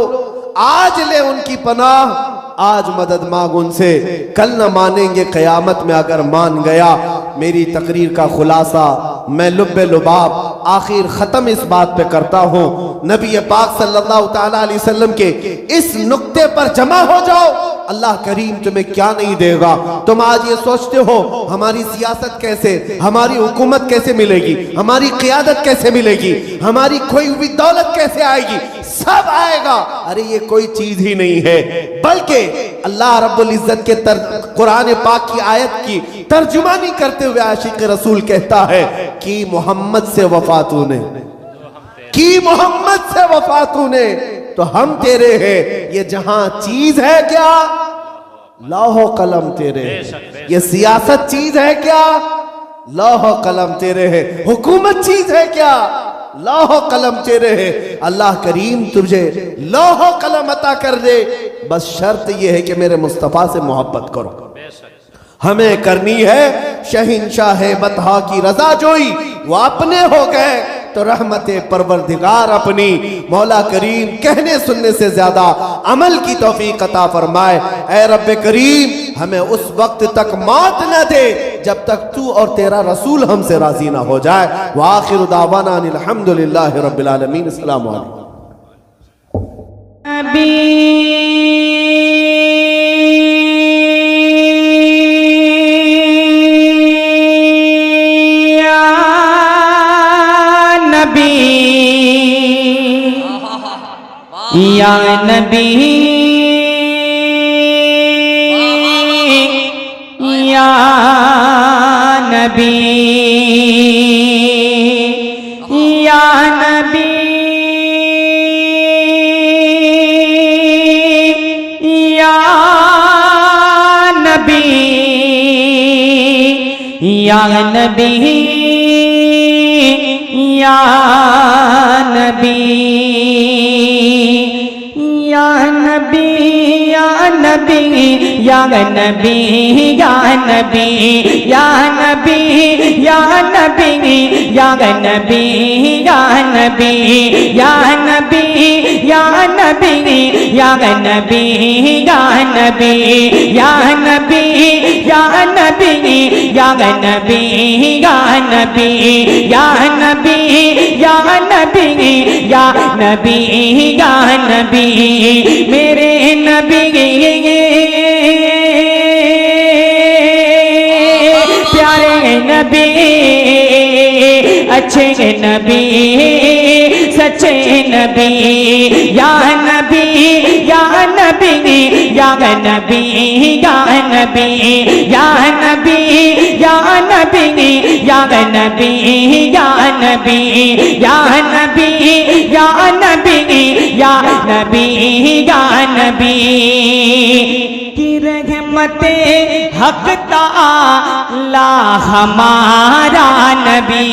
आज ले उनकी पनाह, आज मदद मांग उनसे, कल न मानेंगे कयामत में अगर मान गया। मेरी तकरीर का खुलासा मैं लुब्बे लुबाब आखिर खत्म इस बात पे करता हूं, नबी पाक सल्लल्लाहु ताला अलैहि वसल्लम के इस नुक्ते पर जमा हो जाओ, अल्लाह करीम तुम्हें क्या नहीं देगा। तुम आज ये सोचते हो हमारी सियासत कैसे, हमारी हुकूमत कैसे मिलेगी, हमारी क़ियादत कैसे मिलेगी, हमारी खोई हुई दौलत कैसे आएगी, सब आएगा। अरे ये कोई चीज ही नहीं है, बल्कि अल्लाह रब्बुल इज्जत के कुरान पाक की आयत की तर्जुमानी करते हुए आशिक रसूल कहता है कि मोहम्मद से वफा तूने, कि मोहम्मद से वफा तूने तो हम तेरे हैं। ये जहां चीज है क्या, लौह कलम तेरे, ये सियासत चीज है क्या, लौह कलम तेरे है, हुकूमत चीज है क्या, लौह कलम तेरे है। अल्लाह करीम तुझे लौह कलम अता कर दे, बस शर्त यह है कि मेरे मुस्तफा से मोहब्बत करो। हमें करनी है शहंशाह बतहा की रजा जोई, वो अपने हो गए तो रहमते परवरदिगार अपनी। मौला करीम कहने सुनने से ज्यादा अमल की तौफीक अता फरमाए। ऐ रब्बे करीम, हमें उस वक्त तक मौत न दे जब तक तू और तेरा रसूल हमसे राजी ना हो जाए। व आखिरु दावाना अनिल हम्दुलिल्लाहि रब्बिल आलमीन। अस्सलामु अलैकुम। या नबी या नबी या नबी या नबी या नबी या नबी या नबी या नबी या नबी या नबी या नबी या नबी या नबी या नबी या नबी या नबी या नबी या नबी या नबी या नबी या नबी या नबी या नबी या नबी या नबी या नबी मेरे नबी प्यारे नबी अच्छे नबी सच्चे नबी या नबी या नबी या नबी या नबी या नबी या नबी या नबी या नबी या नबी या नबी या नबी या नबी की रहमते हक ताला हमारा नबी।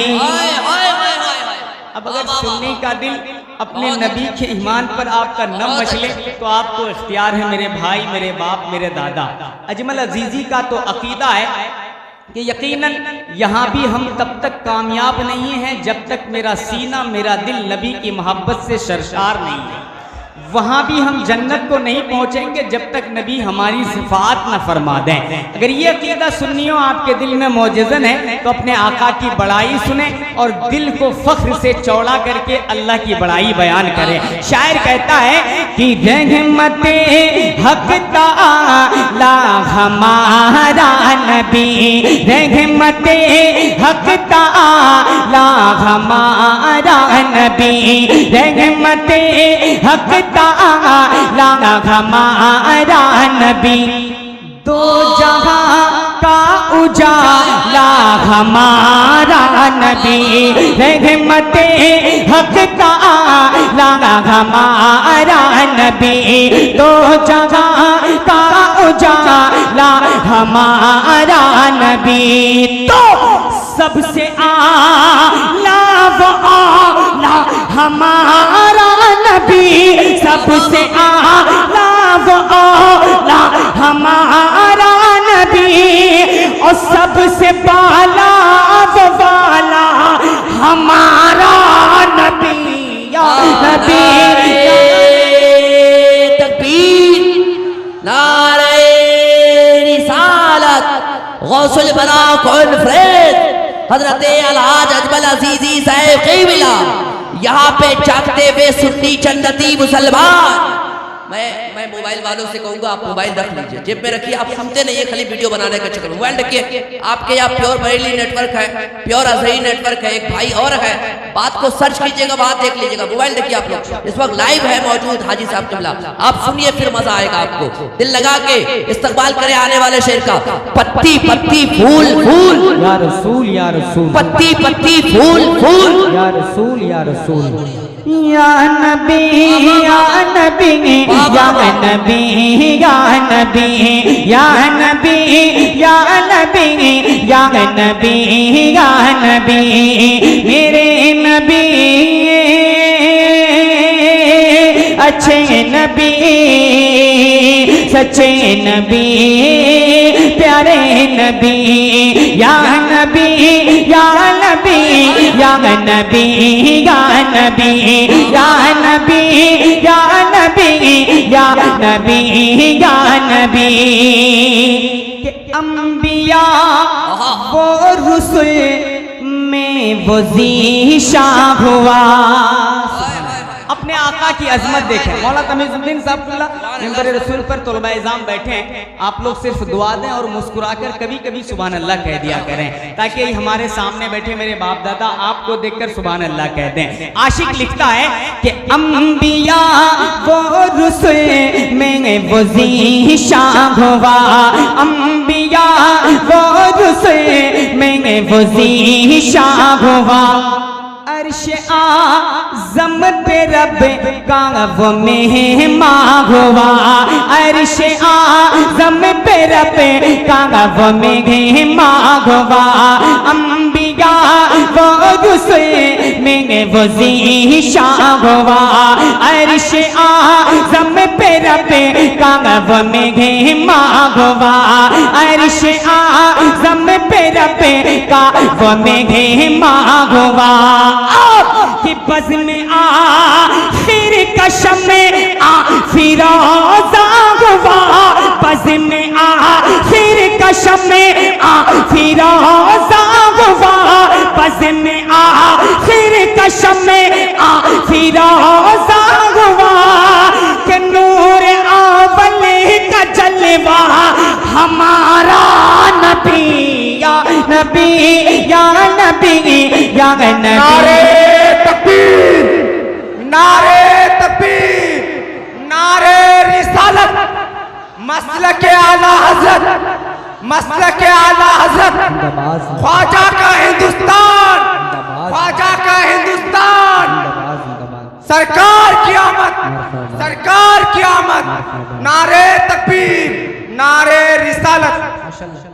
अब अगर सुन्नी का दिल अपने नबी के ईमान पर आपका न मचले तो आपको इख्तियार है मेरे भाई, मेरे बाप, मेरे दादा। अजमल अजीजी का तो अकीदा है कि यकीनन यहाँ भी हम तब तक कामयाब नहीं हैं जब तक मेरा सीना, मेरा दिल नबी की मोहब्बत से सरशार नहीं है। वहाँ भी हम जन्नत को नहीं पहुँचेंगे जब तक नबी हमारी सिफात न फरमा दें। अगर ये अकीदा सुन्नियों आपके दिल में मौजूदन है तो अपने आका की बड़ाई सुने और दिल को फख्र से चौड़ा करके अल्लाह की बड़ाई बयान करें। शायर कहता है कि रहमते हक ताला हमारा नबी, रहमते हक ताला हमारा नबी, रहमते हक ताला हमारा नबी, दो जहां का उजाला हमारा नबी, रहमते हक ताला हमारा नबी, दो जहां का उजाला हमारा नबी। तो सबसे आला वो आला हमारा नबी, सबसे आला वो आला हमारा नबी, और सबसे बाला वो वाला हमारा नबी या नबी। तकबीर, नारे रिसालत, गौसुल बना कॉन्फ्रेंस हजरत अलहाज अजमल अजीजी साहब क़िबला यहाँ पे जागते हुए सुन्नी जन्नती मुसलमान। मैं मोबाइल वालों से कहूंगा आप मोबाइल रख लीजिए, जेब में रखिए। आप सुनते नहीं है खाली वीडियो बनाने के चक्कर में। मोबाइल रखिए। आपके यहाँ प्योर बरेली नेटवर्क है, प्योर अजहरी नेटवर्क है, एक भाई और है, बात को सर्च कीजिएगा, बात देख लीजिएगा। मोबाइल देखिए आप लोग, इस वक्त लाइव है मौजूद हाजी साहब किबला। आप सुनिए फिर मजा आएगा आपको। दिल लगा के इस्तकबाल करें आने वाले शेर का। पत्ती पत्ती फूल फूल या रसूल या रसूल, पत्ती पत्ती फूल फूल या रसूल या रसूल, या नबी या नबी या नबी या नबी या नबी या नबी या नबी या नबी मेरे नबी अच्छे नबी सच्चे नबी प्यारे नबी या नबी या नबी या नबी या नबी या नबी या नबी या नबी या नबी के अंबिया वो रुसूल में वो ज़ीशा हुआ। अपने आका की अजमत देखें। मौला तमीजुद्दीन साहब मिंबर रसूल पर तलबा इज़ाम बैठे हैं। आप लोग सिर्फ दुआ दें और मुस्कुराकर कभी कभी सुभान अल्लाह कह दिया करें, ताकि हमारे सामने बैठे मेरे बाप दादा आपको देखकर सुभान अल्लाह कह दें। आशिक लिखता है कि अंबिया वो रुसूल में वो ज़ीशा हुआ, अंबिया वो रुसूल में वो ज़ीशा हुआ। अर्श आज़म पे रब का वो मेहमा हुआ, अर्श आज़म पे रब का वो मेहमा हुआ। अंबिया वो रुसुल में वो ज़ीशा हुआ, अर्श आज़म पे रब का वो मेहमा हुआ, अर्श आज़म पे रब का वो मेहमा हुआ। कि बज़्म आखिर का शम्मे फिरोज़ा हुआ, बज़्म आखिर का शम्मे फिरोज़ा हुआ, बज़्म आखिर का शम्मे फिरोज़ा हुआ। कि नूर अव्वल का जलवा हमारा नबी या नबी या नबी या नबी। नारे तकबीर, नारे रिसालत, मसलक आला हज़रत, मसलक आला हज़रत, ख्वाजा का हिंदुस्तान, ख्वाजा का हिंदुस्तान, सरकार की आमद, सरकार की आमद। नारे तकबीर, नारे रिसालत।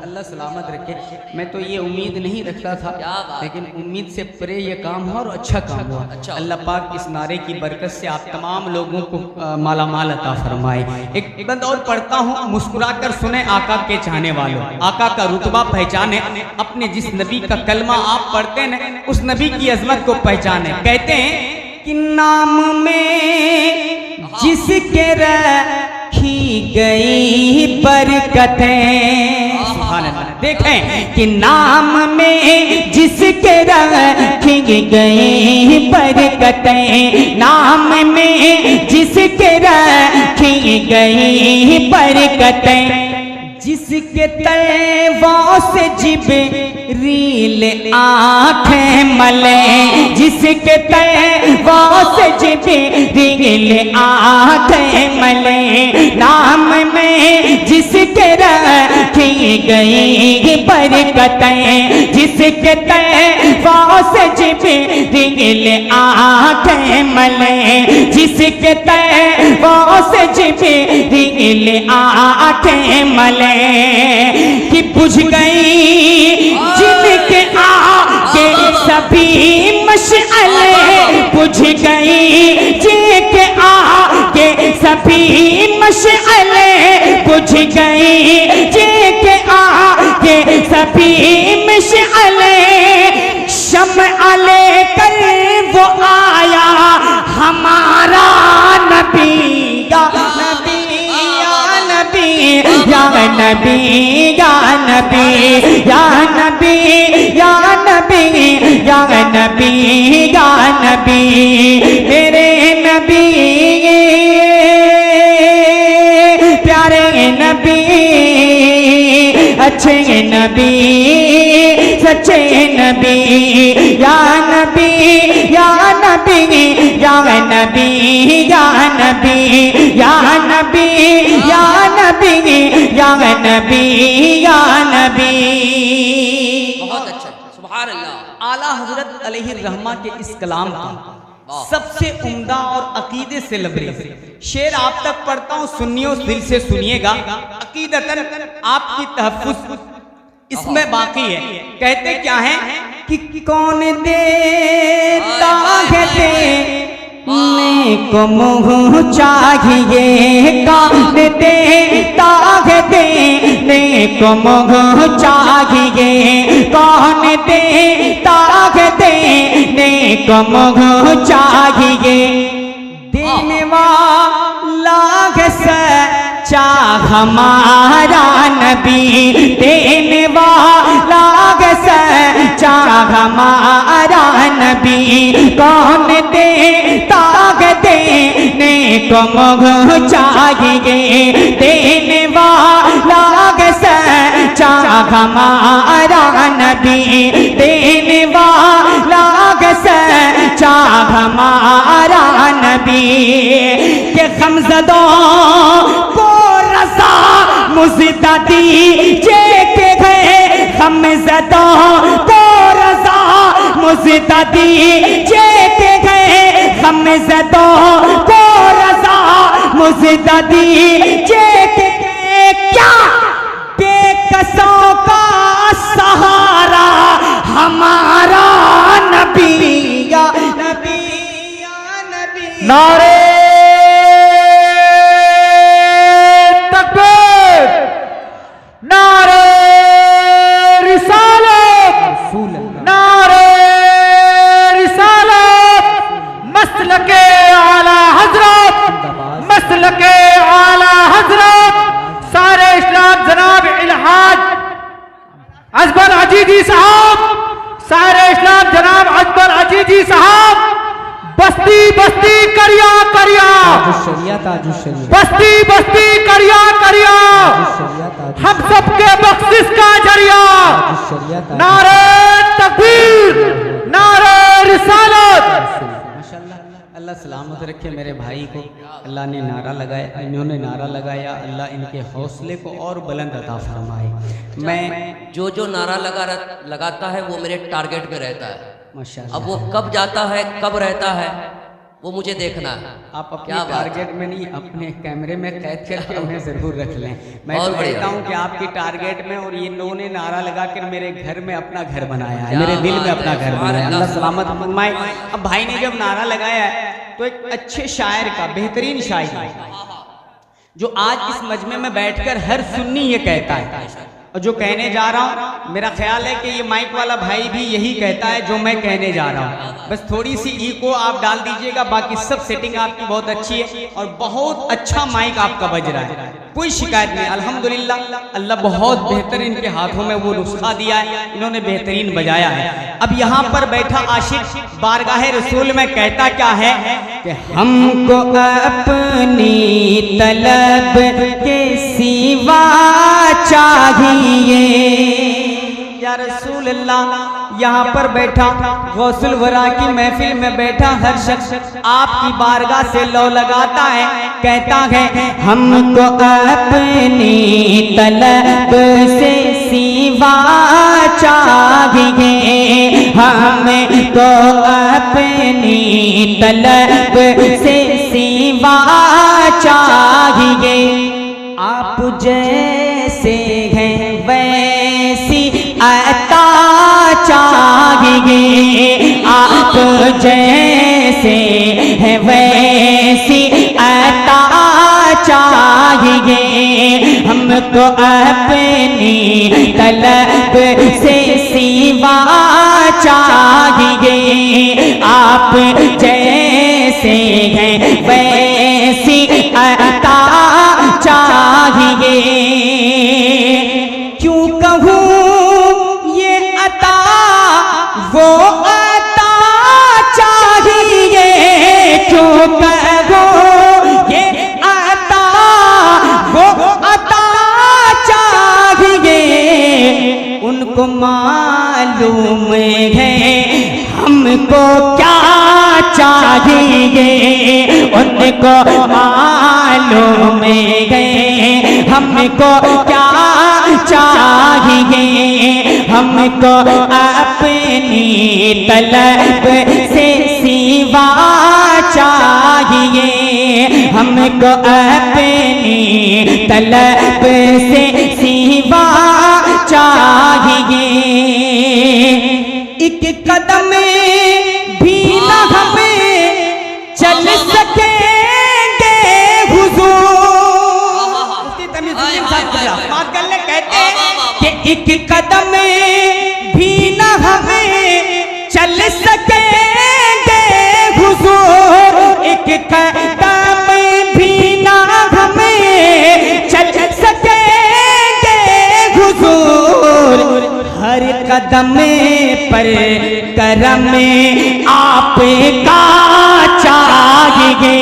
अल्लाह सलामत रखे। मैं तो ये उम्मीद नहीं रखता था, लेकिन उम्मीद से परे ये काम हुआ और अच्छा काम हुआ। अल्लाह पाक इस नारे की बरकत से आप तमाम लोगों को माला माल अता फरमाए। एक बंद और पढ़ता हूँ, मुस्कुराकर सुने आका के चाहने वालों, आका का रुतबा पहचाने, अपने जिस नबी का कलमा आप पढ़ते हैं उस नबी की अजमत को पहचाने। कहते हैं कि नाम में जिसके रखी गई बरकतें, सुभान अल्लाह। देखें कि नाम में जिसके रखी गई बरकतें, नाम में जिसके रखी गई बरकतें, जिसके तलवों से जिब्रील आंखें मले, जिसके तलवों से जिब्रील आंखें मले, नाम में जिसके रखी गई बरकतें, जिसके तलवों से जिब्रील आंखें मले, जिसके तलवों से जिब्रील आंखें मले। कि बुझ गई जिनके आगे सभी मशअले, बुझ गई जिनके आगे सभी मशअले, बुझ गई जिनके आगे सभी मशअले, शम्अ लेकर वो आया हमारा नबी या नबी या नबी या नबी या नबी या नबी या नबी या नबी, मेरे नबी प्यारे नबी, अच्छे नबी, सच्चे नबी, या नबी या नबी या नबी या नबी या नबी या नबी या नबी या नबी। बहुत अच्छा, सुभान अल्लाह। आला हजरत अलैहिर्रहमा के इस कलाम का सबसे उम्दा और अकीदे से लबरेज शेर आप तक पढ़ता हूँ, सुनियो, दिल से सुनिएगा। अकीदतन आपकी तहफ्फुज़ इसमें बाकी है। कहते क्या है कि कौन देता है देने को मुँह चाहिए, कौन देता है देने को मुँह चाहिए, कौन देता है देने को मुँह चाहिए, देने वाला है सच्चा हमारा नबी, देने वाला है सच्चा हमारा नबी, कौन देता है देने को मुँह चाहिए, देने वाला है सच्चा हमारा नबी, देने वाला है सच्चा हमारा नबी। के गमज़दों को रज़ा मुज़दा दीजिए के गए, गमज़दों को रज़ा मुज़दा दीजिए के गए, गमज़दों को रज़ा मुज़दा दीजिए के गए, क्या बेकसों का सहारा हमारा हाजी साहब बस्ती बस्ती करिया करिया, बस्ती बस्ती करिया करिया, हम सबके बख्शिश का जरिया। नारे तकबीर, नारे रिसालत। माशाल्लाह, अल्लाह सलामत रखे मेरे भाई को। अल्लाह ने नारा लगाया, इन्होंने नारा लगाया, अल्लाह इनके हौसले को और बुलंद अता फरमाए। मैं जो नारा लगाता है वो मेरे टारगेट पे रहता है। माशाल्लाह, अब वो कब जाता है कब रहता है वो मुझे देखना है। आप अपने टारगेट में नहीं, अपने कैमरे में कैद करके उन्हें जरूर रख लें। मैं तो कहता हूँ कि आपकी टारगेट में, और ये लोगों ने नारा लगा कर मेरे घर में अपना घर बनाया है, मेरे दिल में अपना घर बनाया है। अल्लाह सलामत फरमाए। अब भाई ने जब नारा लगाया है तो एक अच्छे शायर का बेहतरीन शायर जो आज इस मजमे में बैठकर हर सुन्नी ये कहता है, और जो कहने जा रहा हूँ मेरा ख्याल है कि ये माइक वाला भाई भी यही कहता है जो मैं कहने जा रहा हूँ। बस थोड़ी सी इको आप डाल दीजिएगा, बाकी सब सेटिंग आपकी बहुत अच्छी है और बहुत अच्छा माइक आपका बज रहा है, कोई शिकायत नहीं। अल्हम्दुलिल्लाह, अल्लाह बहुत बेहतर इनके हाथों में वो नुस्खा दिया है, इन्होंने बेहतरीन बजाया है। अब यहाँ पर बैठा आशिक बारगाह रसूल में कहता क्या है कि हमको अपनी तलब के सिवा चाहिए या रसूल अल्लाह। यहाँ पर बैठा गौसुल वरा की महफिल में बैठा हर शख्स आपकी बारगाह से लो लगाता है, कहता है हमको अपनी तलब से सिवा चाहिए, हमें तो अपनी तलब से सिवा चाहिए। आप जैसे हैं वैसी अता चाहिए, आप जैसे हैं वैसी अता चाहिए, हमको अपनी तलब से सिवा चाहिए, आप जैसे हैं वैसी अता चाहिए। क्यों कहूँ ये अता वो अता चाहिए, क्यों कहूँ ये अता वो अता चाहिए। उनको मालूम है हमको क्या चाहिए, उनको मालूम है हमको क्या चाहिए, हमको अपनी तलब से सिवा चाहिए, हमको अपनी तलब से सिवा चाहिए। एक कदम भी न हमें चल सकेंगे हुजूर। बात कर ले, कहते हैं कि एक कदम भी न हमें चल सकेंगे हुजूर, एक कदम भी न हमें चल सकेंगे हुजूर। हर कदम पर करम आपका चाहिए,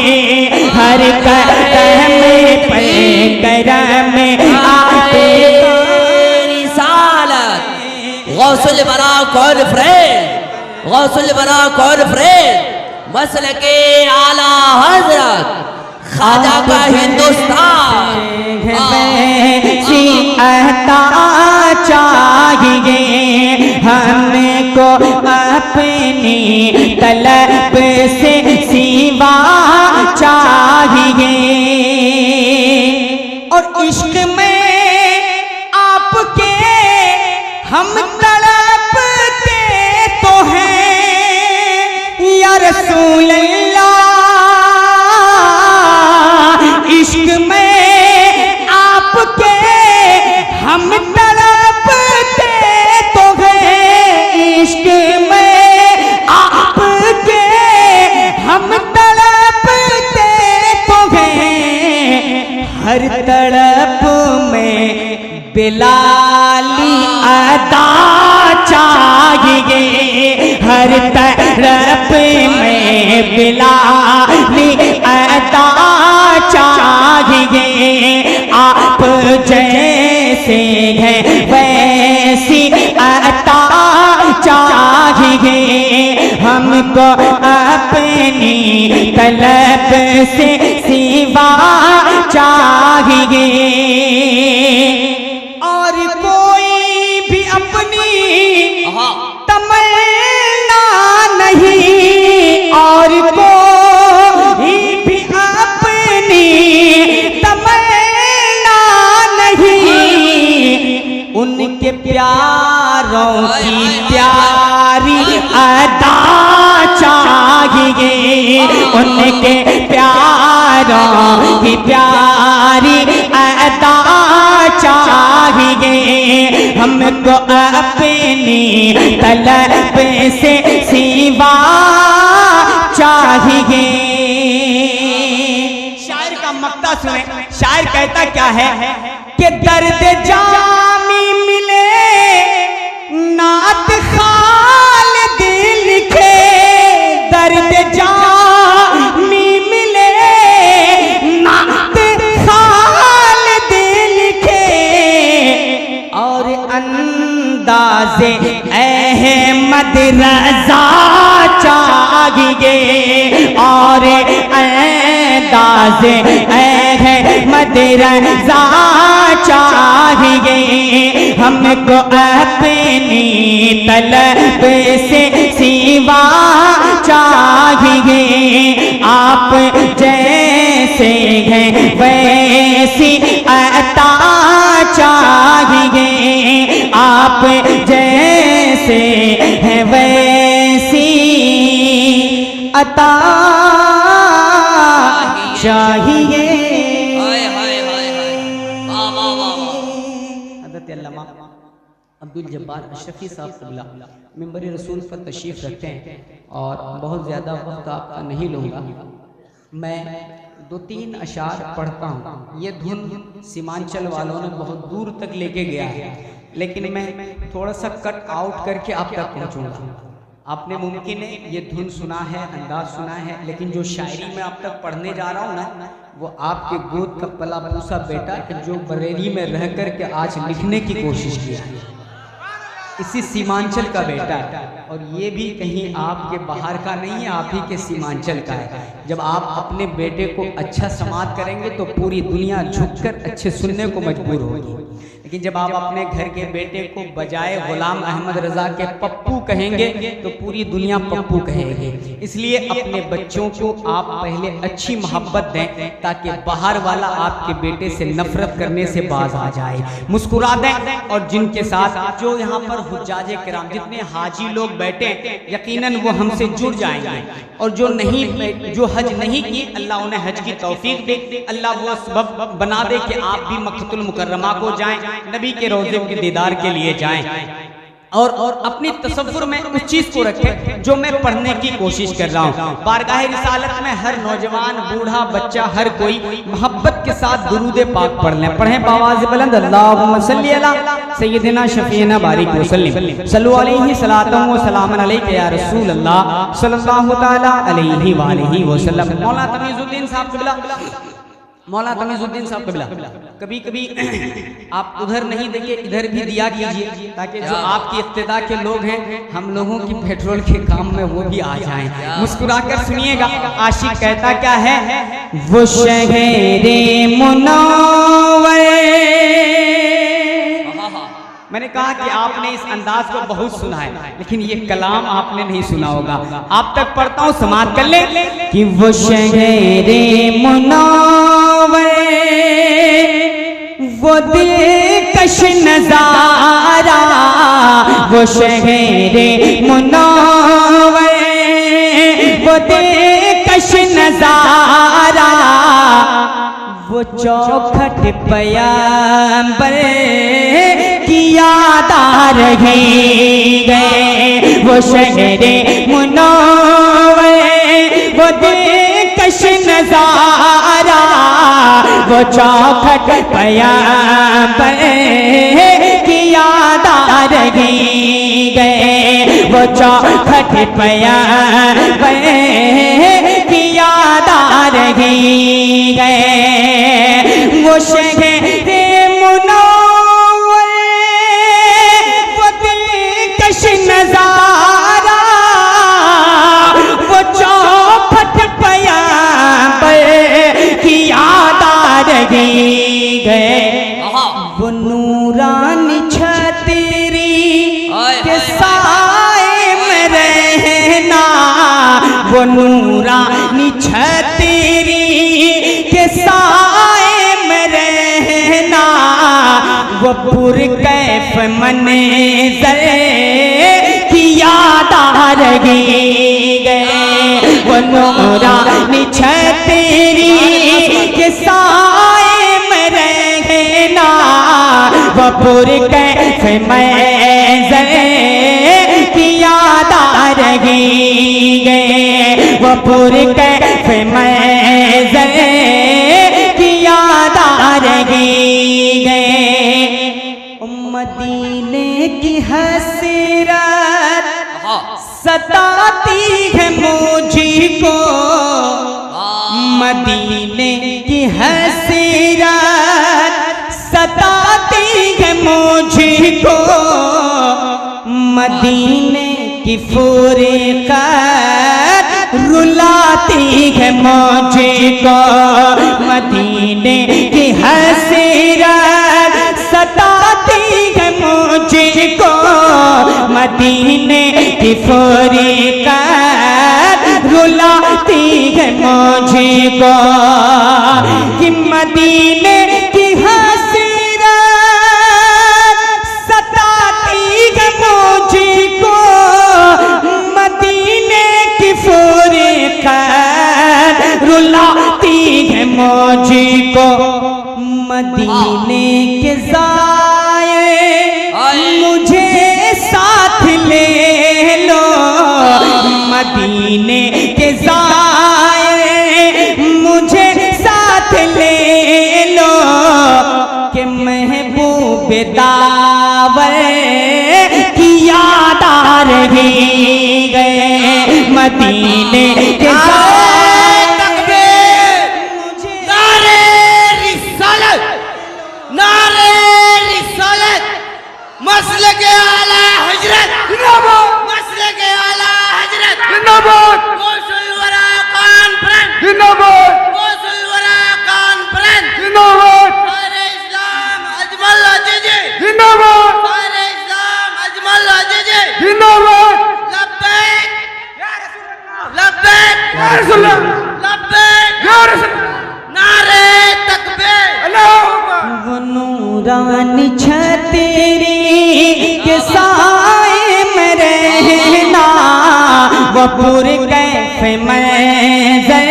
हर कदम पर करम आपका। रिसालत गौसुल बरा कॉन्फ्रेंस, गौसुल बरा कॉन्फ्रेंस, मसल के आला हजरत ख्वाजा का हिंदुस्तान। अता चाहिए, हमको अपनी तलब से सिवा चाहिए। और इश्क में आपके हम तड़पते तो हैं या रसूल अल्लाह। इश्क में आपके हम तड़पते तो हैं, इश्क में आपके हम तड़पते तो हैं। हर तड़प में बिलाली अदा चाहिए, हर तरफ में बिलाली अता चाहिए, आप जैसे हैं वैसी अता चाहिए, हमको अपनी तलब से सिवा चाहिए। और कोई भी अपनी तमन्ना नहीं, और कोई भी अपनी तमन्ना नहीं, उनके प्यारों की प्यारी अदा चाहिए, उनके प्यारों की प्यारी अदा चाहिए, हमको अपनी तलब से सिवा चाहिए। शायर का मक्ता सुने, शायर कहता क्या है कि दर्द जामी मिले नात खाल दिल के, दर्द जामी मिले नात खाल दिल के, और अंदाज़े अहमद रज़ा चाहिए, और अंदाज़े अहमद रज़ा चाहिए, हमको अपनी तलब से सिवा चाहिए, आप जैसे हैं वैसी अता चाहिए, आप जैसे हैं वैसी अता चाहिए। हज़रत अल्लामा अब्दुल जब्बार अशरफी साहब क़िबला मिंबर रसूल पर तशरीफ़ रखते हैं, और बहुत ज़्यादा वक्त आपका नहीं लूँगा। मैं 2-3 अशार पढ़ता हूँ। ये धुन सीमांचल वालों ने बहुत दूर तक लेके गया है, लेकिन मैं थोड़ा सा कट आउट करके आप तक पहुँचूँगा। आपने मुमकिन है ये धुन सुना है, अंदाज सुना है, लेकिन जो शायरी मैं आप तक पढ़ने जा रहा हूँ ना, वो आपके गोद का पला पूसा बेटा जो बरेली में रह कर के आज लिखने की कोशिश किया, इसी सीमांचल का बेटा है। और ये भी कहीं आपके बाहर का नहीं है, आप ही के सीमांचल का है। जब आप अपने बेटे को अच्छा समात करेंगे तो पूरी दुनिया झुककर अच्छे सुनने को मजबूर होगी, लेकिन जब आप अपने घर के बेटे को बजाय गुलाम अहमद रजा के पप्पू कहेंगे तो पूरी दुनिया पप्पू कहेगी। इसलिए अपने बच्चों को आप पहले अच्छी मोहब्बत दें, ताकि बाहर वाला आपके बेटे से नफरत करने से बाज आ जाए। मुस्कुरा दें, और जिनके साथ जो यहाँ पर हुज्जाजे किराम जितने हाजी लोग बैठे यकीनन वो हमसे जुड़ जाएंगे, और जो नहीं, जो हज नहीं किए अल्लाह उन्हें हज की तौफीक दे, अल्लाह वो सबब बना दे कि आप भी मक्कतुल मुकर्रमा को जाएं, नबी के रोज़े के दीदार के लिए जाएं, और अपनी तसव्वुर में उस चीज को रखें जो मैं पढ़ने की कोशिश कर रहा हूँ। बारगाह रिसालत में हर नौजवान, बूढ़ा, बच्चा, हर कोई मोहब्बत के साथ दुरूद पाक पढ़ लें। पढ़ें बावाज़ बुलंद, अल्लाहुम्मा सल्ली अला सय्यिदिना शफीना बारिक वसल्लिम सल्लु अलैहि सलातन व सलामन अलैका या रसूल अल्लाह सल्लल्लाहु तआला अलैहि व आलिहि वसल्लम। मौला तमीजुद्दीन साहब क़िबला, मौला तमीजुद्दीन साहब क़िबला, कभी कभी आप उधर नहीं देंगे, इधर भी दिया कीजिए, ताकि जो आपकी इब्तिदा के लोग हैं, हम लोगों की पेट्रोल के काम में वो भी आ जाएं। मुस्कुराकर सुनिएगा, आशिक कहता क्या है, वो शहरे मुनव्वर। मैंने कहा कि आपने इस अंदाज को बहुत सुना है, लेकिन ये कलाम आपने नहीं सुना होगा। आप तक पढ़ता हूँ, समात कर ले कि वो शहरे मुनव्वर, वो दिलकश नजारा, वो शहरे मुनव्वर, वो दिलकश नजारा, वो चौखट पैगंबर की याद आ रही गए। वो शहरे मुनव्वर, वो दिलकश नजारा, वो चौखट पैगंबर की याद आ रही गए। वो चौखट पया की याद आ रही गए। वो शहरे मुनव्वर वो दिलकश नजारा वो चौखट पया की याद आ रही गए। वो नूरानी छतरी के साए में रहना वो नूरानी छतरी के साए में रहना वो पुरकैफ मंज़र की याद आ रही गए। वो नूरानी छतरी के साए में रहना वो पुरकैफ मंज़र की याद आ रही गए। वो पुरकैफ मंज़र की याद आ रही गए। मदीने की हसरत सताती है मुझको मदीने की हसरत सताती है मुझको मदीने की फुरक़त रुलाती है मुझको मदीने की हसरत सताती है मुझको मदीने की फुरक़त रुलाती है मुझको कि मदीने की हसरत सताती है मुझको मदीने की फुरक़त रुलाती है मुझको मदीने के ज़ाये मुझे साथ ले लो मदीने के ज़ाये मुझे साथ ले लो कि महबूब दावर की याद आ रही गए मदीने के मसले के आला हजरत जिंदाबाद मसले के आला हजरत जिंदाबाद गौसुल वरा कॉन्फ्रेंस जिंदाबाद गौसुल वरा कॉन्फ्रेंस जिंदाबाद सारे इस्लाम अजमल अजीजी जिंदाबाद सारे इस्लाम अजमल अजीजी जिंदाबाद लब्बैक या रसूल अल्लाह लब्बैक या रसूल अल्लाह लब्बैक या रसूल नारे तकबीर अल्लाहु वो नूरानी छतरी के साए में रहना वो पुरकैफ मंज़र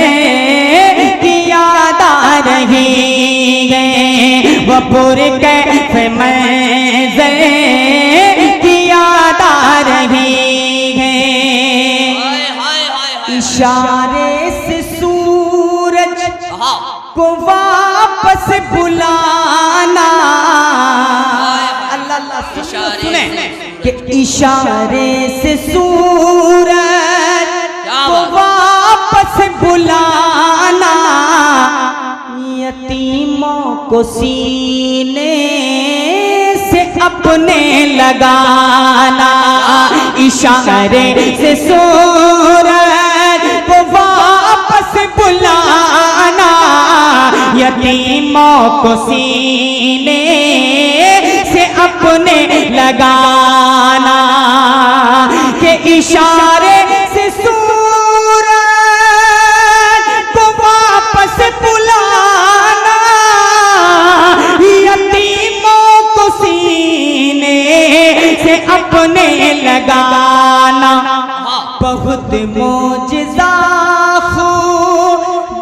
की याद आ रही गए वो पुरकैफ मंज़र की याद आ रही गए। इशारे से सूरज को वापस बुलाना अल्लाह अल्लाह सुने कि इशारे से सूरज को वापस बुलाना यतीमों को सीने से अपने लगाना इशारे से सूरज को वापस बुलाना यतीमों को सीने से अपने लगाना के इशारे से सूरज को वापस बुलाना यतीमों को सीने से अपने लगाना। बहुत मोजिज़ा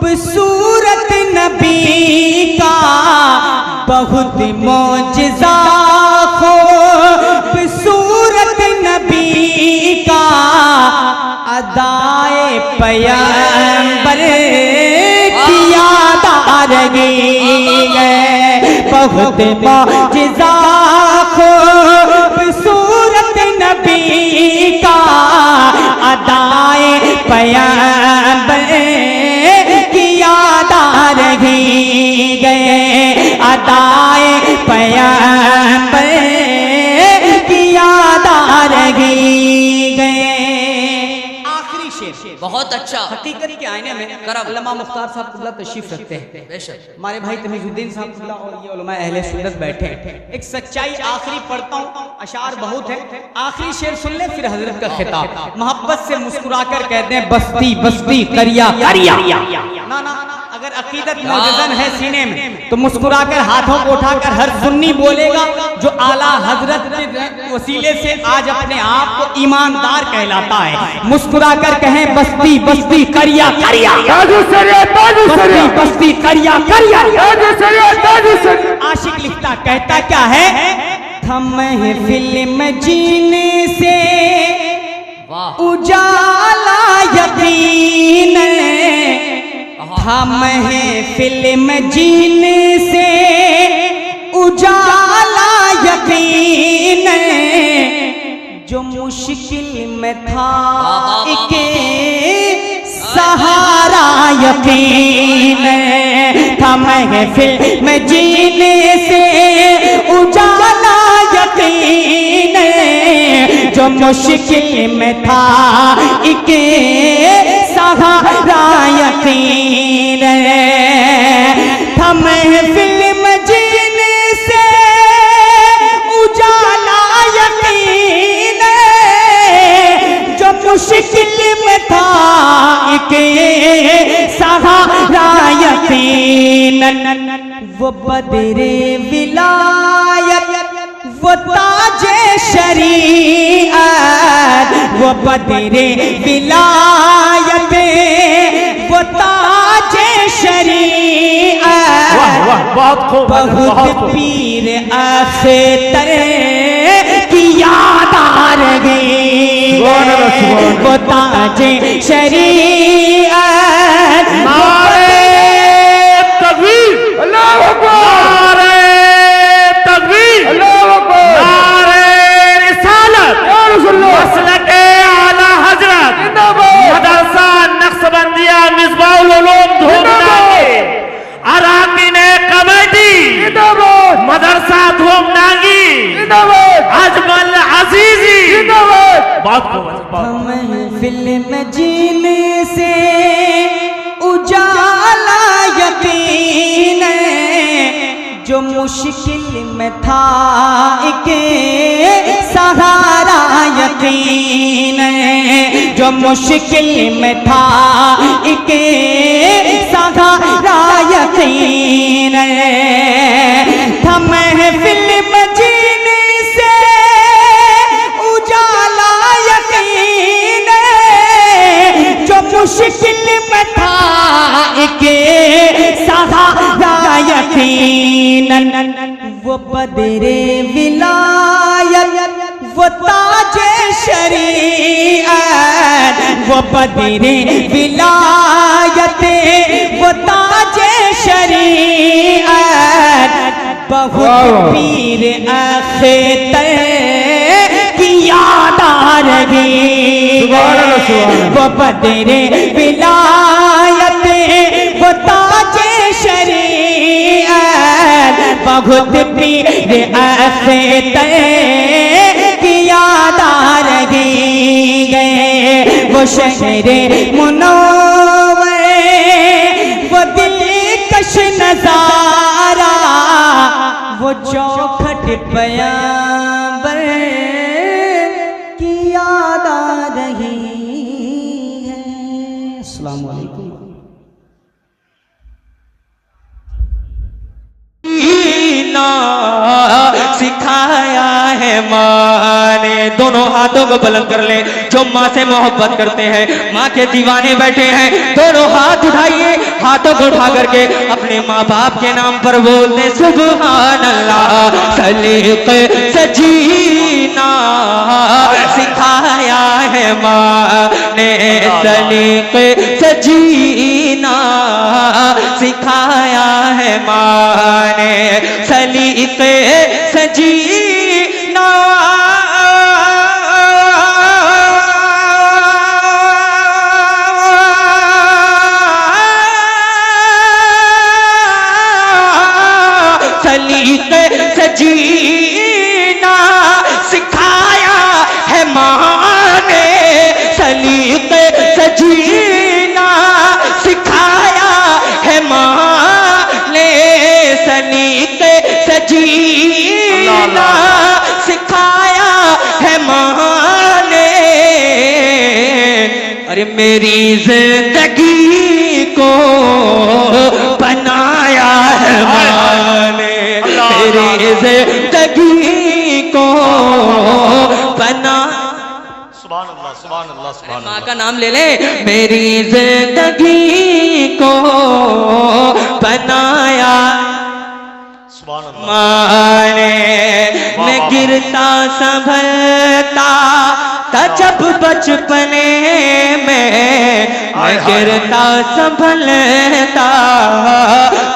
खूबसूरत नबी का बहुत मोजिज़ा खूबसूरत नबी का अदाए पैगंबर की याद आ रही है। बहुत मोजिज़ा खूबसूरत नबी का अदाए पैगंबर की याद आ रही गए, अदाए पैगंबर की याद आ रही गए। आखिरी शेर बहुत अच्छा। हकीकत के आईने में अल्लामा मुख्तार साहब कुबला तशरीफ रखते हैं, बेशक हमारे भाई तमीजुद्दीन साहब कुबला और ये उलमा अहले सुन्नत बैठे हैं। एक सच्चाई आखिरी पढ़ता हूँ, अशार बहुत है, आखिरी शेर सुन ले फिर हजरत का खिताब। मोहब्बत से मुस्कुराकर कहते हैं बस्ती बस्ती करिया करिया। ना ना अगर अकीदत मौजूदन है सीने में तो मुस्कुराकर हाथों को उठाकर हर सुन्नी बोलेगा जो आला हजरत के वसीले से आज अपने आप को ईमानदार कहलाता है। मुस्कुराकर कहें बस्ती बस्ती करिया करिया, बस्ती बस्ती करिया करिया। आशिक लिखता कहता क्या है, थम है फिल्म जीने से उजाला यकीन, थम है फिल्म जीने से उजाला यकीन, जो मुश्किल में था एक सहारा यकीन, थम है फिल्म जीने से उजाला यकीन, जो मुश्किल में था एक सहारा यकीन, थम है फिल्म जीने से उजाला यकीन, जो मुश्किल में था एक सहारा यकीन, वो बदरे विलायत वो ताजे शरीअत, वो बदरे विलायत वो ताजे शरीअत, बहुत पीर अख्तर की याद आ रही, वो ताजे शरीअत। नारे तकबीर, अल्लाहू अकबर, नारे तकबीर, अल्लाहू अकबर, नारे रिसालत, मसलक आला हजरत, मदरसा नक्शबंदिया मिसबाहुल उलूम धूमनागी, अराकीन कमेटी मदरसा धूमनागी, अजमल अजीजी, बात को हम फिल्म जीने से उजाला यकीन, जो मुश्किल में था एक सहारा यकीन, जो मुश्किल में था एक सहारा यकीन, थम है फिल्म जीने से उजाला यकीन, जो मुश्किल में था एक सहारा यकीन, वो बदरे विलायत वो ताजे शरीअत, वो बदरे विलायत वो ताजे शरीअत, बहुत पीर अख्तर की याद आ रही, वो बदरे विलायत वो ताजे शरीअत, बहुत पीर अख्तर की याद आ रही गए, वो शहरे मुनव्वर वो दिलकश नजारा, वो चौखट पयंबर की याद आ रही है। अस्सलाम वालेकुम। सिखाया है माँ ने, दोनों हाथों को बुलंद कर ले जो माँ से मोहब्बत करते हैं, माँ के दीवाने बैठे हैं, दोनों हाथ उठाइए, हाथों को उठा करके अपने माँ बाप के नाम पर बोलते सुभान अल्लाह। सलीक़े से जीना सिखाया है माँ ने, सलीक़े से जीना सिखाया है माँ ने, सलीक़े से जीना सलीके से जीना सिखाया है माँ ने, सलीके से जीना सिखाया है माँ ने, सलीके से जीना सिखाया है माँ ने। अरे मेरी जिंदगी को बनाया है माँ ने, मेरी जिंदगी को बना। सुभान अल्लाह, सुभान अल्लाह, सुभान माँ अल्लाह। का नाम ले ले। मेरी जिंदगी को बनाया सुभान अल्लाह। माँ ने। मैं गिरता संभलता था जब बचपने में, मैं गिरता संभलता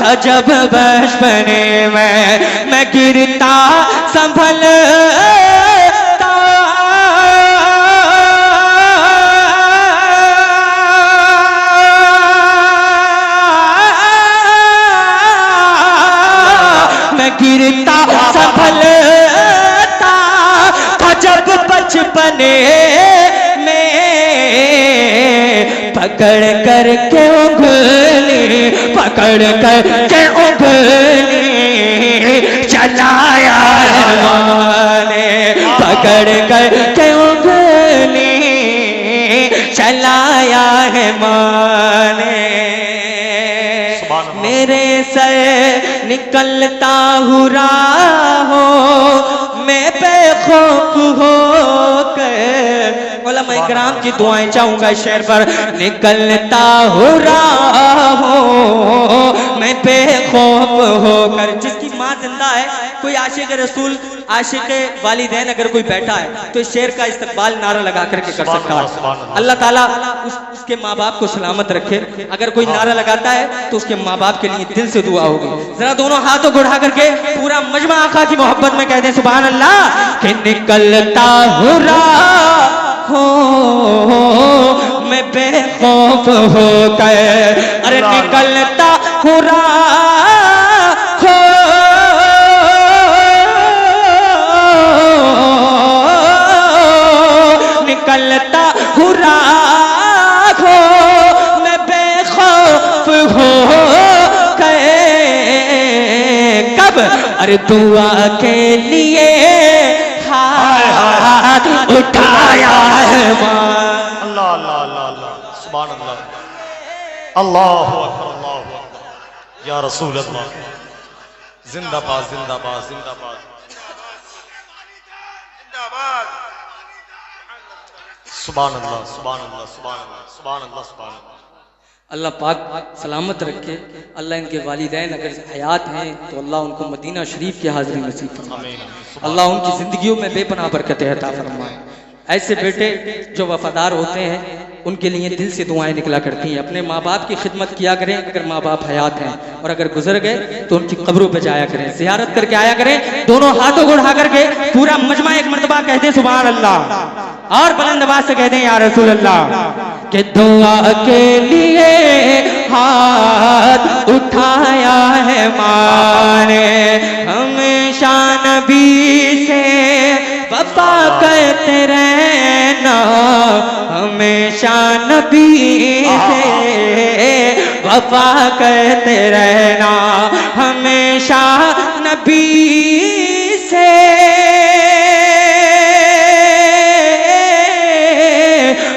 था जब बचपने में, मैं गिरता संभलता गिरता संभलता था जब बचपने में, पकड़ कर के उंगली, पकड़ कर के उंगली चलाया है माँ ने, पकड़ कर के उंगली चलाया है माँ ने। मेरे सर निकलता हुआ हो मैं बेखौफ हो कर, उलमा इकराम की दुआएं चाहूंगा इस शेर पर। निकलता हुआ हो मैं बेखौफ होकर। जिसकी माँ जिंदा है, कोई आशिक रसूल, आशिक वालिदैन अगर कोई बैठा है तो इस शेर का इस्तकबाल नारा लगा करके कर सकता है। अल्लाह ताला उसके माँ बाप को सलामत रखे। अगर कोई नारा लगाता है तो उसके माँ बाप के लिए दिल से दुआ होगी। जरा दोनों हाथों को उठा करके पूरा मजमा आका की मोहब्बत में कहते हैं सुभान अल्लाह। कि निकलता हुआ हो मैं बेखौफ होकर, अरे निकलता हुआ हो निकलता हुआ हो मैं बेखौफ हो गए। कब? अरे दुआ के लिए हाथ उठाया है माँ। अल्लाह अल्लाह अल्लाह अल्लाह, सुभान अल्लाह, अल्लाहु अकबर, अल्लाहु अकबर, या रसूल अल्लाह, जिंदाबाद जिंदाबाद जिंदाबाद जिंदाबाद। सुभान अल्लाह, सुभान अल्लाह, सुभान अल्लाह, सुभान अल्लाह, सुभान अल्लाह। अल्लाह पाक सलामत रखे। अल्लाह इनके वालिदैन अगर हयात हैं तो अल्लाह उनको मदीना शरीफ की हाज़िरी नसीब फरमाए। अल्लाह उनकी ज़िंदगियों में बेपनाह बरकत अता फरमाए। ऐसे बेटे जो वफादार होते हैं उनके लिए दिल से दुआएं निकला करती हैं। अपने माँ बाप की खिदमत किया करें अगर माँ बाप हयात हैं, और अगर गुजर गए तो उनकी कब्रों पे जाया करें, ज़ियारत करके आया करें। दोनों हाथों को उठा करके पूरा मजमा एक मरतबा कहते सुभान अल्लाह, और बुलंद आवाज से कहते हैं या रसूल अल्लाह। कि दुआ के लिए हाथ उठाया है माँ ने, हमेशा नबी से वफा करते रहना, हमेशा नबी से वफा करते रहना, हमेशा नबी से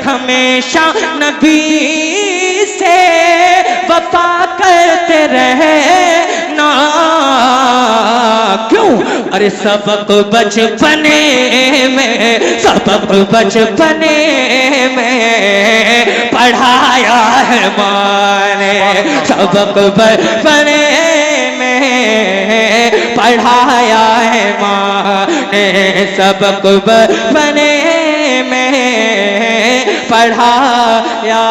हमेशा नबी से वफा करते रहना। क्यों? अरे सबक बचपने में, सबक बचपने में पढ़ाया है माँ ने, सबक बचपने में पढ़ाया है माँ ने, सबक बचपने में पढ़ाया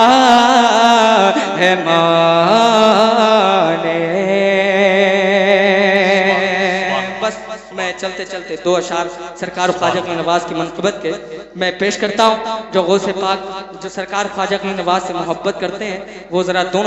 है माँ ने। बस मैं चलते चलते दो अशार सरकार ख्वाजा की नवाज की मनक़बत के मैं पेश करता हूँ। जो गौसे पाक, जो सरकार ख्वाजा की नवाज से मोहब्बत करते हैं, वो ज़रा दोनों